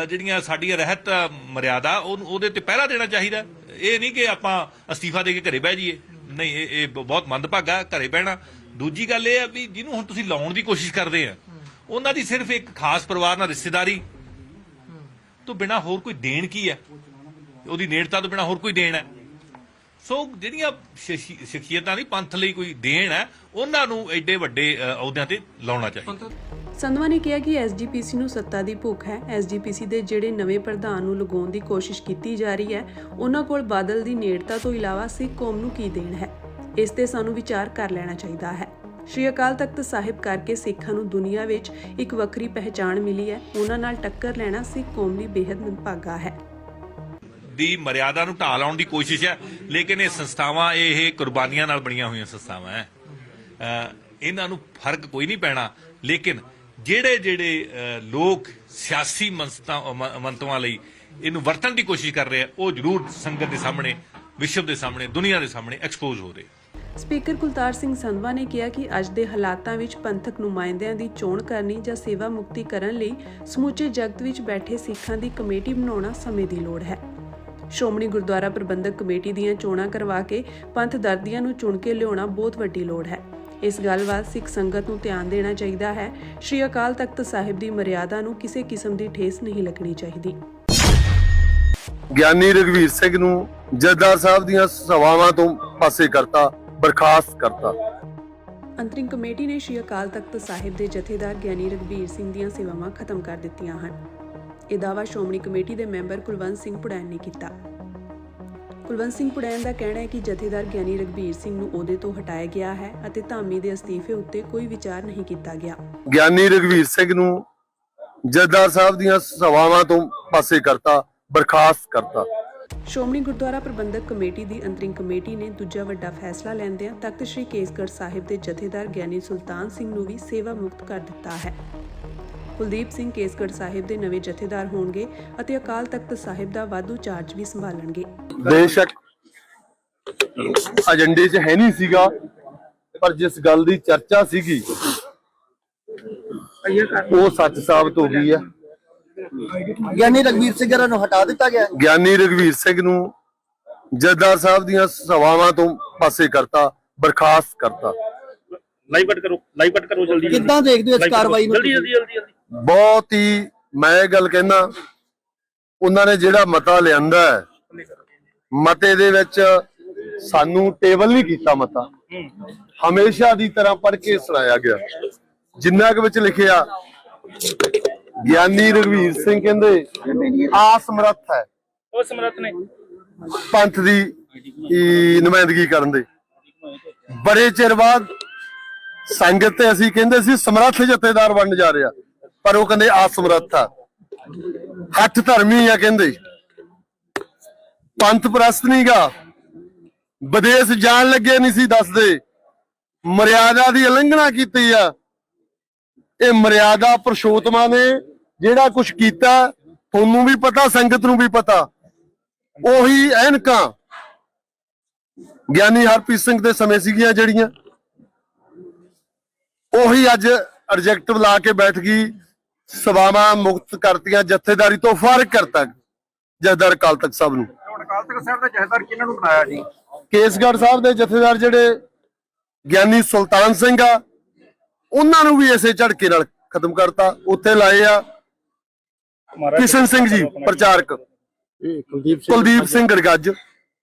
ਜਿਹੜੀਆਂ ਸਾਡੀਆਂ ਰਹਿਤ ਮਰਿਆਦਾ ਉਹਦੇ ਤੇ ਪਹਿਰਾ ਦੇਣਾ ਚਾਹੀਦਾ। ਇਹ ਨਹੀਂ ਕਿ ਆਪਾਂ ਅਸਤੀਫਾ ਦੇ ਕੇ ਘਰੇ ਬਹਿ ਜਾਈਏ। ਨਹੀਂ, ਇਹ ਬਹੁਤ ਮੰਦਭਾਗਾ ਘਰੇ ਬਹਿਣਾ। ਦੂਜੀ ਗੱਲ ਇਹ ਆ ਵੀ ਜਿਹਨੂੰ ਹੁਣ ਤੁਸੀਂ ਲਾਉਣ ਦੀ ਕੋਸ਼ਿਸ਼ ਕਰਦੇ ਆ ਉਹਨਾਂ ਦੀ ਸਿਰਫ ਇੱਕ ਖਾਸ ਪਰਿਵਾਰ ਨਾਲ ਰਿਸ਼ਤੇਦਾਰੀ ਤੋਂ ਬਿਨਾ ਹੋਰ ਕੋਈ ਦੇਣ ਕੀ ਹੈ? ਉਹਦੀ ਨੇੜਤਾ ਤੋਂ ਬਿਨਾ ਹੋਰ ਕੋਈ ਦੇਣ ਹੈ? ਸੋ ਜਿਹੜੀਆਂ ਸ਼ਖਸੀਅਤਾਂ ਦੀ ਪੰਥ ਲਈ ਕੋਈ ਦੇਣ ਹੈ ਉਹਨਾਂ ਨੂੰ ਐਡੇ ਵੱਡੇ ਅਹੁਦਿਆਂ ਤੇ ਲਾਉਣਾ ਚਾਹੀਦਾ। ਸੰਧਵਾ ਨੇ ਕਿਹਾ ਕਿ ਐਸਜੀਪੀਸੀ ਨੂੰ ਸੱਤਾ ਦੀ ਭੁੱਖ ਹੈ। ਐਸਜੀਪੀਸੀ ਦੇ ਜਿਹੜੇ ਨਵੇਂ ਪ੍ਰਧਾਨ ਨੂੰ ਲਗਾਉਣ ਦੀ ਕੋਸ਼ਿਸ਼ ਕੀਤੀ ਜਾ ਰਹੀ ਹੈ, ਉਹਨਾਂ ਕੋਲ ਬਾਦਲ ਦੀ ਨੇੜਤਾ ਤੋਂ ਇਲਾਵਾ ਸਿੱਖ ਕੌਮ ਨੂੰ ਕੀ ਦੇਣ ਹੈ, ਇਸ ਤੇ ਸਾਨੂੰ ਵਿਚਾਰ ਕਰ ਲੈਣਾ ਚਾਹੀਦਾ ਹੈ। ਸ਼੍ਰੀ ਅਕਾਲ ਤਖਤ ਸਾਹਿਬ ਕਰਕੇ ਸਿੱਖਾਂ ਨੂੰ ਦੁਨੀਆ ਵਿੱਚ ਇੱਕ ਵੱਖਰੀ ਪਹਿਚਾਣ ਮਿਲੀ ਹੈ। ਉਹਨਾਂ ਨਾਲ ਟੱਕਰ ਲੈਣਾ ਸਿੱਖ ਕੌਮ ਲਈ ਬੇहद ਮੰਦਭਾਗਾ ਹੈ। ਦੀ ਮਰਿਆਦਾ ਨੂੰ ਢਾਹ ਲਾਉਣ ਦੀ ਕੋਸ਼ਿਸ਼ ਹੈ, ਲੇਕਿਨ ਇਹ ਸੰਸਥਾਵਾਂ ਇਹ ਕੁਰਬਾਨੀਆਂ ਨਾਲ ਬਣੀਆਂ ਹੋਈਆਂ ਸੰਸਥਾਵਾਂ ਹੈ। ਇਹਨਾਂ ਨੂੰ ਫਰਕ ਕੋਈ ਨਹੀਂ ਪੈਣਾ, ਲੇਕਿਨ ਜਿਹੜੇ ਲੋਕ ਸਿਆਸੀ ਮੰਤਵਾਂ ਲਈ ਇਹਨੂੰ ਵਰਤਣ ਦੀ ਕੋਸ਼ਿਸ਼ ਕਰ ਰਹੇ ਆ, ਉਹ ਜ਼ਰੂਰ ਸੰਗਤ ਦੇ ਸਾਹਮਣੇ, ਵਿਸ਼ਵ ਦੇ ਸਾਹਮਣੇ, ਦੁਨੀਆ ਦੇ ਸਾਹਮਣੇ ਐਕਸਪੋਜ਼ ਹੋ ਰਹੇ। ਸਪੀਕਰ ਕੁਲਤਾਰ ਸਿੰਘ ਸੰਧਵਾ ਨੇ ਕਿਹਾ ਕਿ ਅੱਜ ਦੇ ਹਾਲਾਤਾਂ ਵਿੱਚ ਪੰਥਕ ਨੁਮਾਇੰਦਿਆਂ ਦੀ ਚੋਣ ਕਰਨੀ ਜਾਂ ਸੇਵਾ ਮੁਕਤੀ ਕਰਨ ਲਈ ਸਮੁੱਚੇ ਜਗਤ ਵਿੱਚ ਬੈਠੇ ਸਿੱਖਾਂ ਦੀ ਕਮੇਟੀ ਬਣਾਉਣਾ ਸਮੇਂ ਦੀ ਲੋੜ ਹੈ। ਸ਼੍ਰੋਮਣੀ ਗੁਰਦੁਆਰਾ ਪ੍ਰਬੰਧਕ ਕਮੇਟੀ ਦੀਆਂ ਚੋਣਾਂ ਕਰਵਾ ਕੇ ਪੰਥ ਦਰਦੀਆਂ ਨੂੰ ਚੁਣ ਕੇ ਲਿਆਉਣਾ ਬਹੁਤ ਵੱਡੀ ਲੋੜ ਹੈ। ਇਸ ਗੱਲ ਵੱਲ ਸਿੱਖ ਸੰਗਤ ਨੂੰ ਧਿਆਨ ਦੇਣਾ ਚਾਹੀਦਾ ਹੈ। ਸ਼੍ਰੀ ਅਕਾਲ ਤਖਤ ਸਾਹਿਬ ਦੀ ਮਰਿਆਦਾ ਨੂੰ ਕਿਸੇ ਕਿਸਮ ਦੀ ਠੇਸ ਨਹੀਂ ਲੱਗਣੀ ਚਾਹੀਦੀ। ਗਿਆਨੀ ਰਘਵੀਰ ਸਿੰਘ ਨੂੰ ਜਥੇਦਾਰ ਸਾਹਿਬ ਦੀਆਂ ਸਭਾਵਾਂ ਤੋਂ ਪਾਸੇ ਕਰਤਾ, ਬਰਖਾਸਤ ਕਰਤਾ। ਅੰਤਰਿਮ ਕਮੇਟੀ ਨੇ ਸ਼੍ਰੀ ਅਕਾਲ ਤਖਤ ਸਾਹਿਬ ਦੇ ਜਥੇਦਾਰ ਗਿਆਨੀ ਰਘਬੀਰ ਸਿੰਘ ਦੀਆਂ ਸੇਵਾਵਾਂ ਖਤਮ ਕਰ ਦਿੱਤੀਆਂ ਹਨ। ਇਹ ਦਾਅਵਾ ਸ਼੍ਰੋਮਣੀ ਕਮੇਟੀ ਦੇ ਮੈਂਬਰ ਕੁਲਵੰਤ ਸਿੰਘ ਪੁੜੈਨ ਨੇ ਕੀਤਾ। ਕੁਲਵੰਤ ਸਿੰਘ ਪੁੜੈਨ ਦਾ ਕਹਿਣਾ ਹੈ ਕਿ ਜਥੇਦਾਰ ਗਿਆਨੀ ਰਘਬੀਰ ਸਿੰਘ ਨੂੰ ਅਹੁਦੇ ਤੋਂ ਹਟਾਇਆ ਗਿਆ ਹੈ ਅਤੇ ਧਾਮੀ ਦੇ ਅਸਤੀਫੇ ਉੱਤੇ ਕੋਈ ਵਿਚਾਰ ਨਹੀਂ ਕੀਤਾ ਗਿਆ। ਗਿਆਨੀ ਰਘਬੀਰ ਸਿੰਘ ਨੂੰ ਜਥੇਦਾਰ ਸਾਹਿਬ ਦੀਆਂ ਸਭਾਵਾਂ ਤੋਂ ਪਾਸੇ ਕਰਤਾ, ਬਰਖਾਸਤ ਕਰਤਾ। ਸ਼੍ਰੋਮਣੀ ਗੁਰਦੁਆਰਾ ਪ੍ਰਬੰਧਕ ਕਮੇਟੀ ਦੀ ਅੰਤਰਿਮ ਕਮੇਟੀ ਨੇ ਦੂਜਾ ਵੱਡਾ ਫੈਸਲਾ ਲੈਂਦਿਆਂ ਤਖਤ ਸ੍ਰੀ ਕੇਸਗੜ੍ਹ ਸਾਹਿਬ ਦੇ ਜਥੇਦਾਰ ਗਿਆਨੀ ਸੁਲਤਾਨ ਸਿੰਘ ਨੂੰ ਵੀ ਸੇਵਾ ਮੁਕਤ ਕਰ ਦਿੱਤਾ ਹੈ। ਕੁਲਦੀਪ ਸਿੰਘ ਕੇਸਗੜ੍ਹ ਸਾਹਿਬ ਦੇ ਨਵੇਂ ਜਥੇਦਾਰ ਹੋਣਗੇ ਅਤੇ ਅਕਾਲ ਤਖਤ ਸਾਹਿਬ ਦਾ ਵਾਧੂ ਚਾਰਜ ਵੀ ਸੰਭਾਲਣਗੇ। ਬੇਸ਼ੱਕ ਏਜੰਡੇ 'ਚ ਹੈ ਨਹੀਂ ਸੀਗਾ, ਪਰ ਜਿਸ ਗੱਲ ਦੀ ਚਰਚਾ ਸੀਗੀ ਉਹ ਸੱਚ ਸਾਬਤ ਹੋ ਗਈ ਹੈ। ਗਿਆਨੀ ਰਘਬੀਰ ਸਿੰਘ ਨੂੰ ਹਟਾ ਦਿੱਤਾ ਗਿਆ। ਗਿਆਨੀ ਰਘਬੀਰ ਸਿੰਘ ਨੂੰ ਜਥੇਦਾਰ ਸਾਹਿਬ ਦੀਆਂ ਸਭਾਵਾਂ ਤੋਂ ਪਾਸੇ ਕਰਤਾ, ਬਰਖਾਸਤ ਕਰਤਾ। ਲਾਈਵ ਕਰੋ ਜਲਦੀ। ਕਿੱਦਾਂ ਦੇਖਦੇ ਹੋ ਇਸ ਕਾਰਵਾਈ ਨੂੰ? ਜਲਦੀ। ਬਹੁਤ ਹੀ, ਮੈਂ ਇਹ ਗੱਲ ਕਹਿਣਾ, ਉਹਨਾਂ ਨੇ ਜਿਹੜਾ ਮਤਾ ਲਿਆਂਦਾ ਹੈ, ਮਤੇ ਦੇ ਵਿੱਚ ਸਾਨੂੰ ਟੇਬਲ ਨਹੀਂ ਕੀਤਾ। ਮਤਾ ਹਮੇਸ਼ਾ ਦੀ ਤਰ੍ਹਾਂ ਪੜ੍ਹ ਕੇ ਸੁਣਾਇਆ ਗਿਆ। ਜਿੰਨਾ ਕੁ ਵਿੱਚ ਲਿਖਿਆ, ਗਿਆਨੀ ਰਘਬੀਰ ਸਿੰਘ ਕਹਿੰਦੇ ਆਸਮਰੱਥ ਹੈ, ਉਹ ਸਮਰੱਥ ਨੇ ਪੰਥ ਦੀ ਨੁਮਾਇੰਦਗੀ ਕਰਨ ਦੇ। ਬੜੇ ਚਿਰ ਬਾਅਦ ਸੰਗਤ ਤੇ ਅਸੀਂ ਕਹਿੰਦੇ ਸੀ ਸਮਰੱਥ ਜਥੇਦਾਰ ਬਣਨ ਜਾ ਰਿਹਾ, ਪਰ ਉਹ ਕਹਿੰਦੇ ਆਸਮਰੱਥ ਆ। ਹੱਥ ਧਰਮੀ ਆ, ਕਹਿੰਦੇ ਪੰਥ ਪ੍ਰਸਤ ਨੀਗਾ, ਵਿਦੇਸ਼ ਜਾਣ ਲੱਗੇ ਨਹੀਂ ਸੀ ਦੱਸਦੇ, ਮਰਿਆਦਾ ਦੀ ਉਲੰਘਣਾ ਕੀਤੀ ਆ। ਇਹ ਮਰਿਆਦਾ ਪੁਰਸ਼ੋਤਮਾ ਨੇ ਜਿਹੜਾ ਕੁਝ ਕੀਤਾ, ਤੁਹਾਨੂੰ ਵੀ ਪਤਾ, ਸੰਗਤ ਨੂੰ ਵੀ ਪਤਾ। ਉਹੀ ਐਨਕਾਂ ਗਿਆਨੀ ਹਰਪ੍ਰੀਤ ਸਿੰਘ ਦੇ ਸਮੇਂ ਸੀਗੀਆਂ ਜਿਹੜੀਆਂ, ਉਹੀ ਅੱਜ ਰਿਜੈਕਟਿਵ ਲਾ ਕੇ ਬੈਠ ਗਈ। ਸਭਾਵਾਂ ਮੁਕਤ ਕਰਤੀਆਂ, ਜਥੇਦਾਰੀ ਤੋਂ ਫਾਰਗ ਕਰਤਾ ਜਥੇਦਾਰ ਅਕਾਲ ਤਖਤ ਸਾਹਿਬ ਨੂੰ। ਅਕਾਲ ਤਖਤ ਸਾਹਿਬ ਦਾ ਜਥੇਦਾਰ ਕਿਹਨਾਂ ਨੂੰ ਬਣਾਇਆ ਜੀ? ਕੇਸਗੜ੍ਹ ਸਾਹਿਬ ਦੇ ਜਥੇਦਾਰ ਜਿਹੜੇ ਗਿਆਨੀ ਸੁਲਤਾਨ ਸਿੰਘ ਆ, ਉਹਨਾਂ ਨੂੰ ਵੀ ਇਸੇ ਝੜਕੇ ਨਾਲ ਖਤਮ ਕਰਤਾ। ਉੱਥੇ ਲਾਏ ਆ ਕਿਸ਼ਨ ਸਿੰਘ ਜੀ ਪ੍ਰਚਾਰਕ, ਕੁਲਦੀਪ ਸਿੰਘ ਗੜਗੱਜ,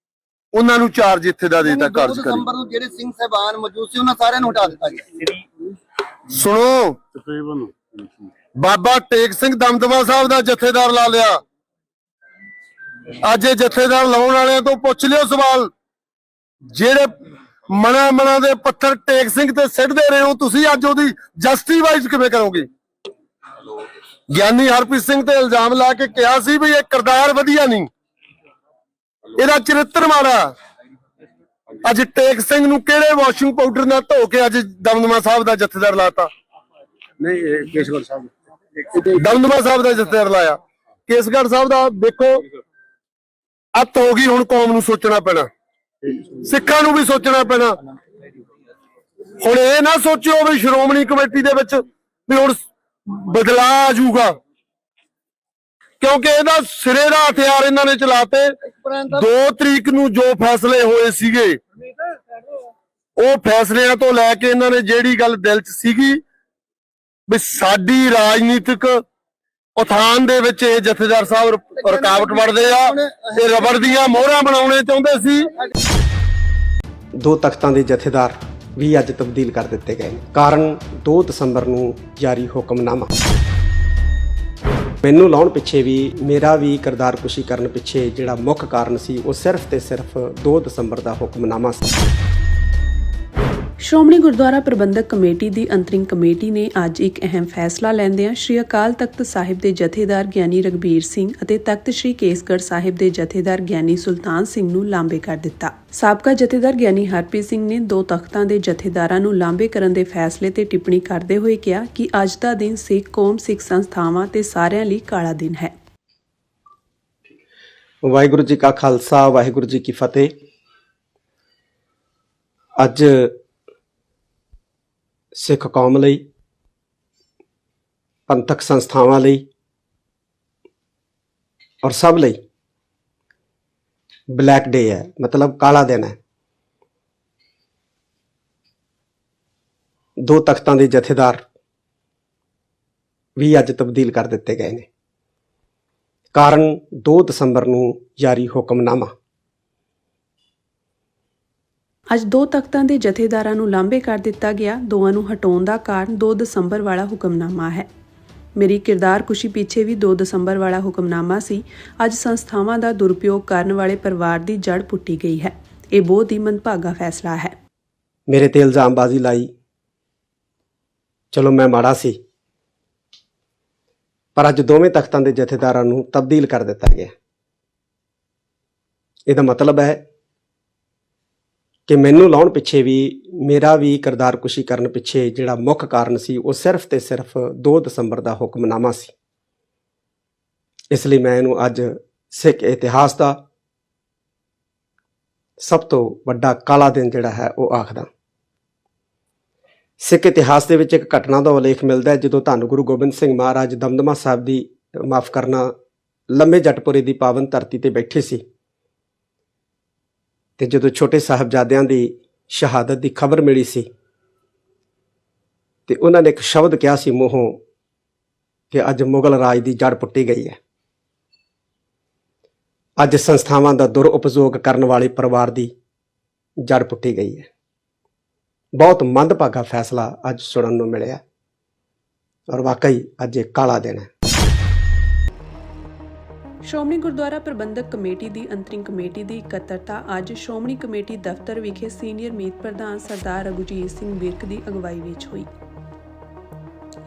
ਉਹਨਾਂ ਨੂੰ ਚਾਰਜ ਇੱਥੇ ਦਾ ਦੇਤਾ ਕਾਰਜਕਾਰੀ। ਦਸੰਬਰ ਨੂੰ ਜਿਹੜੇ ਸਿੰਘ ਸਾਹਿਬਾਨ ਮੌਜੂਦ ਸੀ ਉਹਨਾਂ ਸਾਰਿਆਂ ਨੂੰ ਹਟਾ ਦਿੱਤਾ ਗਿਆ। ਸੁਣੋ, ਬਾਬਾ ਟੇਕ ਸਿੰਘ ਦਮਦਮਾ ਸਾਹਿਬ ਦਾ ਜਥੇਦਾਰ ਲਾ ਲਿਆ। ਅੱਜ ਇਹ ਜਥੇਦਾਰ ਲਾਉਣ ਵਾਲਿਆਂ ਤੋਂ ਪੁੱਛ ਲਿਓ ਸਵਾਲ, ਜਿਹੜੇ ਮਣਾ ਦੇ ਪੱਥਰ ਟੇਕ ਸਿੰਘ ਤੇ ਸਿੱਟਦੇ ਰਹੇ ਹੋ ਤੁਸੀਂ, ਅੱਜ ਉਹਦੀ ਜਸਟੀਫਾਈਜ਼ ਕਿਵੇਂ ਕਰੋਗੇ? ਗਿਆਨੀ ਹਰਪ੍ਰੀਤ ਸਿੰਘ ਤੇ ਇਲਜ਼ਾਮ ਲਾ ਕੇ ਕਿਹਾ ਸੀ ਵੀ ਇਹ ਕਿਰਦਾਰ ਵਧੀਆ ਨਹੀਂ, ਇਹਦਾ ਚਰਿੱਤਰ ਮਾੜਾ। ਅੱਜ ਟੇਕ ਸਿੰਘ ਨੂੰ ਕਿਹੜੇ ਵਾਸ਼ਿੰਗ ਪਾਊਡਰ ਨਾਲ ਧੋ ਕੇ ਅੱਜ ਦਮਦਮਾ ਸਾਹਿਬ ਦਾ ਜਥੇਦਾਰ ਲਾਤਾ? ਨਹੀਂ, ਕੇਸਗੜ੍ਹ ਸਾਹਿਬ ਦਮਦਮਾ ਸਾਹਿਬ ਦਾ ਜਥੇਦਾਰ ਲਾਇਆ। ਕੇਸਗੜ੍ਹ ਸਾਹਿਬ ਦਾ ਦੇਖੋ, ਅੱਤ ਹੋ ਗਈ। ਹੁਣ ਕੌਮ ਨੂੰ ਸੋਚਣਾ ਪੈਣਾ, ਸਿੱਖਾਂ ਨੂੰ ਵੀ ਸੋਚਣਾ ਪੈਣਾ। ਹੁਣ ਇਹ ਨਾ ਸੋਚਿਓ ਵੀ ਸ਼੍ਰੋਮਣੀ ਕਮੇਟੀ ਦੇ ਵਿੱਚ ਵੀ ਹੁਣ ਬਦਲਾਅ ਆ ਜਾਊਗਾ, ਕਿਉਂਕਿ ਇਹਦਾ ਸਿਰੇ ਦਾ ਹਥਿਆਰ ਇਹਨਾਂ ਨੇ ਚਲਾਤੇ। 2 ਤਰੀਕ ਨੂੰ ਜੋ ਫੈਸਲੇ ਹੋਏ ਸੀਗੇ, ਉਹ ਫੈਸਲਿਆਂ ਤੋਂ ਲੈ ਕੇ ਇਹਨਾਂ ਨੇ ਜਿਹੜੀ ਗੱਲ ਦਿਲ 'ਚ ਸੀਗੀ ਵੀ ਸਾਡੀ ਰਾਜਨੀਤਿਕ ਉਥਾਨ ਦੇ ਵਿੱਚ ਇਹ ਜਥੇਦਾਰ ਸਾਹਿਬ ਰੁਕਾਵਟ ਬਣਦੇ ਆ, ਇਹ ਰਬੜ ਦੀਆਂ ਮੋਹਰਾਂ ਬਣਾਉਣੇ ਚਾਹੁੰਦੇ ਸੀ। 2 ਤਖਤਾਂ ਦੇ ਜਥੇਦਾਰ ਵੀ ਅੱਜ ਤਬਦੀਲ ਕਰ ਦਿੱਤੇ ਗਏ ਨੇ। ਕਾਰਨ 2 ਦਸੰਬਰ ਨੂੰ ਜਾਰੀ ਹੁਕਮਨਾਮਾ। ਮੈਨੂੰ ਲਾਉਣ ਪਿੱਛੇ ਵੀ, ਮੇਰਾ ਵੀ ਕਿਰਦਾਰਕੁਸ਼ੀ ਕਰਨ ਪਿੱਛੇ ਜਿਹੜਾ ਮੁੱਖ ਕਾਰਨ ਸੀ ਉਹ ਸਿਰਫ ਤੇ ਸਿਰਫ 2 ਦਸੰਬਰ ਦਾ ਹੁਕਮਨਾਮਾ ਸੀ। ਸ਼੍ਰੋਮਣੀ ਗੁਰਦੁਆਰਾ ਪ੍ਰਬੰਧਕ ਕਮੇਟੀ ਦੀ ਅੰਤਰਿਮ ਕਮੇਟੀ ਨੇ ਅੱਜ ਇੱਕ ਅਹਿਮ ਫੈਸਲਾ ਲੈਂਦਿਆਂ ਸ਼੍ਰੀ ਅਕਾਲ ਤਖਤ ਸਾਹਿਬ ਦੇ ਜਥੇਦਾਰ ਗਿਆਨੀ ਰਘਬੀਰ ਸਿੰਘ ਅਤੇ ਤਖਤ ਸ਼੍ਰੀ ਕੇਸਗੜ੍ਹ ਸਾਹਿਬ ਦੇ ਜਥੇਦਾਰ ਗਿਆਨੀ ਸੁਲਤਾਨ ਸਿੰਘ ਨੂੰ ਲਾਂਭੇ ਕਰ ਦਿੱਤਾ। ਸਾਬਕਾ ਜਥੇਦਾਰ ਗਿਆਨੀ ਹਰਪ੍ਰੀਤ ਸਿੰਘ ਨੇ 2 ਤਖਤਾਂ ਦੇ ਜਥੇਦਾਰਾਂ ਨੂੰ ਲਾਂਭੇ ਕਰਨ ਦੇ ਫੈਸਲੇ ਤੇ ਟਿੱਪਣੀ ਕਰਦੇ ਹੋਏ ਕਿਹਾ ਕਿ ਅੱਜ ਦਾ ਦਿਨ ਸਿੱਖ ਕੌਮ, ਸਿੱਖ ਸੰਸਥਾਵਾਂ ਤੇ ਸਾਰਿਆਂ ਲਈ ਕਾਲਾ ਦਿਨ ਹੈ। ਵਾਹਿਗੁਰੂ ਜੀ ਕਾ ਖਾਲਸਾ, ਵਾਹਿਗੁਰੂ ਜੀ ਕੀ ਫਤਿਹ। ਅੱਜ ਸਿੱਖ ਕੌਮ ਲਈ, ਪੰਥਕ ਸੰਸਥਾਵਾਂ ਲਈ ਔਰ ਸਭ ਲਈ ਬਲੈਕ ਡੇ ਹੈ, ਮਤਲਬ ਕਾਲਾ ਦਿਨ ਹੈ। 2 ਤਖਤਾਂ ਦੇ ਜਥੇਦਾਰ ਵੀ ਅੱਜ ਤਬਦੀਲ ਕਰ ਦਿੱਤੇ ਗਏ ਨੇ। ਕਾਰਨ 2 ਦਸੰਬਰ ਨੂੰ ਜਾਰੀ ਹੁਕਮਨਾਮਾ। ਅੱਜ 2 ਤਖਤਾਂ ਦੇ ਜਥੇਦਾਰਾਂ ਨੂੰ ਲਾਂਭੇ ਕਰ ਦਿੱਤਾ ਗਿਆ। ਦੋਵਾਂ ਨੂੰ ਹਟਾਉਣ ਦਾ ਕਾਰਨ 2 ਦਸੰਬਰ ਵਾਲਾ ਹੁਕਮਨਾਮਾ ਹੈ। ਮੇਰੀ ਕਿਰਦਾਰਕੁਸ਼ੀ ਪਿੱਛੇ ਵੀ 2 ਦਸੰਬਰ ਵਾਲਾ ਹੁਕਮਨਾਮਾ ਸੀ। ਅੱਜ ਸੰਸਥਾਵਾਂ ਦਾ ਦੁਰਉਪਯੋਗ ਕਰਨ ਵਾਲੇ ਪਰਿਵਾਰ ਦੀ ਜੜ ਪੁੱਟੀ ਗਈ ਹੈ। ਇਹ ਬਹੁਤ ਹੀ ਮੰਦਭਾਗਾ ਫੈਸਲਾ ਹੈ। ਮੇਰੇ ਤੇ ਇਲਜ਼ਾਮਬਾਜ਼ੀ ਲਾਈ, ਚਲੋ ਮੈਂ ਮਾੜਾ ਸੀ, ਪਰ ਅੱਜ ਦੋਵੇਂ ਤਖਤਾਂ ਦੇ ਜਥੇਦਾਰਾਂ ਨੂੰ ਤਬਦੀਲ ਕਰ ਦਿੱਤਾ ਗਿਆ। ਇਹਦਾ ਮਤਲਬ ਹੈ ਕਿ ਮੈਨੂੰ ਲਾਉਣ ਪਿੱਛੇ ਵੀ, ਮੇਰਾ ਵੀ ਕਿਰਦਾਰਕੁਸ਼ੀ ਕਰਨ ਪਿੱਛੇ ਜਿਹੜਾ ਮੁੱਖ ਕਾਰਨ ਸੀ ਉਹ ਸਿਰਫ ਤੇ ਸਿਰਫ 2 ਦਸੰਬਰ ਦਾ ਹੁਕਮਨਾਮਾ ਸੀ। ਇਸ ਲਈ ਮੈਂ ਇਹਨੂੰ ਅੱਜ ਸਿੱਖ ਇਤਿਹਾਸ ਦਾ ਸਭ ਤੋਂ ਵੱਡਾ ਕਾਲਾ ਦਿਨ ਜਿਹੜਾ ਹੈ ਉਹ ਆਖਦਾ। ਸਿੱਖ ਇਤਿਹਾਸ ਦੇ ਵਿੱਚ ਇੱਕ ਘਟਨਾ ਦਾ ਉਲੇਖ ਮਿਲਦਾ ਹੈ, ਜਦੋਂ ਧੰਨ ਗੁਰੂ ਗੋਬਿੰਦ ਸਿੰਘ ਮਹਾਰਾਜ ਦਮਦਮਾ ਸਾਹਿਬ ਦੀ, ਮਾਫ ਕਰਨਾ, ਲੰਮੇ ਜੱਟਪੁਰੇ ਦੀ ਪਾਵਨ ਧਰਤੀ ਤੇ ਬੈਠੇ ਸੀ ਤੇ ਜਦੋਂ ਛੋਟੇ ਸਾਹਿਬਜ਼ਾਦਿਆਂ ਦੀ ਸ਼ਹਾਦਤ ਦੀ ਖਬਰ ਮਿਲੀ ਸੀ ਤੇ ਉਹਨਾਂ ਨੇ ਇੱਕ ਸ਼ਬਦ ਕਿਹਾ ਸੀ ਮੂੰਹੋਂ ਕਿ ਅੱਜ ਮੁਗਲ ਰਾਜ ਦੀ ਜੜ ਪੁੱਟੀ ਗਈ ਹੈ। ਅੱਜ ਸੰਸਥਾਵਾਂ ਦਾ ਦੁਰਉਪਯੋਗ ਕਰਨ ਵਾਲੇ ਪਰਿਵਾਰ ਦੀ ਜੜ ਪੁੱਟੀ ਗਈ ਹੈ। ਬਹੁਤ ਮੰਦਭਾਗਾ ਫੈਸਲਾ ਅੱਜ ਸੁਣਨ ਨੂੰ ਮਿਲਿਆ ਔਰ ਵਾਕਈ ਅੱਜ ਇਹ ਕਾਲਾ ਦਿਨ ਹੈ। ਸ਼੍ਰੋਮਣੀ ਗੁਰਦੁਆਰਾ ਪ੍ਰਬੰਧਕ ਕਮੇਟੀ ਦੀ ਅੰਤਰਿਮ ਕਮੇਟੀ ਦੀ ਇਕੱਤਰਤਾ ਅੱਜ ਸ਼੍ਰੋਮਣੀ ਕਮੇਟੀ ਦਫ਼ਤਰ ਵਿਖੇ ਸੀਨੀਅਰ ਮੀਤ ਪ੍ਰਧਾਨ ਸਰਦਾਰ ਰਘੁਜੀਤ ਸਿੰਘ ਵਿਰਕ ਦੀ ਅਗਵਾਈ ਵਿੱਚ ਹੋਈ।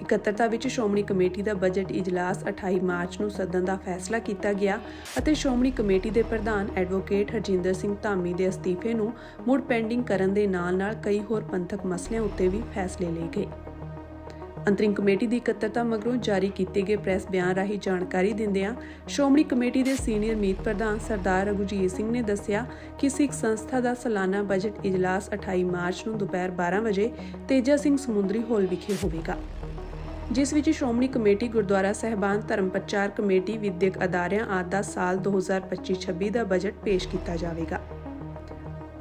ਇਕੱਤਰਤਾ ਵਿੱਚ ਸ਼੍ਰੋਮਣੀ ਕਮੇਟੀ ਦਾ ਬਜਟ ਇਜਲਾਸ 28 ਮਾਰਚ ਨੂੰ ਸੱਦਣ ਦਾ ਫੈਸਲਾ ਕੀਤਾ ਗਿਆ ਅਤੇ ਸ਼੍ਰੋਮਣੀ ਕਮੇਟੀ ਦੇ ਪ੍ਰਧਾਨ ਐਡਵੋਕੇਟ ਹਰਜਿੰਦਰ ਸਿੰਘ ਧਾਮੀ ਦੇ ਅਸਤੀਫੇ ਨੂੰ ਮੁੜ ਪੈਂਡਿੰਗ ਕਰਨ ਦੇ ਨਾਲ-ਨਾਲ ਕਈ ਹੋਰ ਪੰਥਕ ਮਸਲਿਆਂ ਉੱਤੇ ਵੀ ਫੈਸਲੇ ਲਏ ਗਏ। ਅੰਤਰਿਮ ਕਮੇਟੀ ਦੀ ਇਕੱਤਰਤਾ ਮਗਰੋਂ ਜਾਰੀ ਕੀਤੇ ਗਏ ਪ੍ਰੈਸ ਬਿਆਨ ਰਾਹੀਂ ਜਾਣਕਾਰੀ ਦਿੰਦਿਆਂ ਸ਼੍ਰੋਮਣੀ ਕਮੇਟੀ ਦੇ ਸੀਨੀਅਰ ਮੀਤ ਪ੍ਰਧਾਨ ਸਰਦਾਰ ਰਘੁਜੀਤ ਸਿੰਘ ਨੇ ਦੱਸਿਆ ਕਿ ਸਿੱਖ ਸੰਸਥਾ ਦਾ ਸਾਲਾਨਾ ਬਜਟ ਇਜਲਾਸ 28 ਮਾਰਚ ਨੂੰ ਦੁਪਹਿਰ 12 ਵਜੇ ਤੇਜਾ ਸਿੰਘ ਸਮੁੰਦਰੀ ਹਾਲ ਵਿਖੇ ਹੋਵੇਗਾ, ਜਿਸ ਵਿੱਚ ਸ਼੍ਰੋਮਣੀ ਕਮੇਟੀ ਗੁਰਦੁਆਰਾ ਸਾਹਿਬਾਨ, ਧਰਮ ਪ੍ਰਚਾਰ ਕਮੇਟੀ, ਵਿਦਿਅਕ ਅਦਾਰਿਆਂ ਆਦਿ ਦਾ ਸਾਲ 2025-26 ਦਾ ਬਜਟ ਪੇਸ਼ ਕੀਤਾ ਜਾਵੇਗਾ।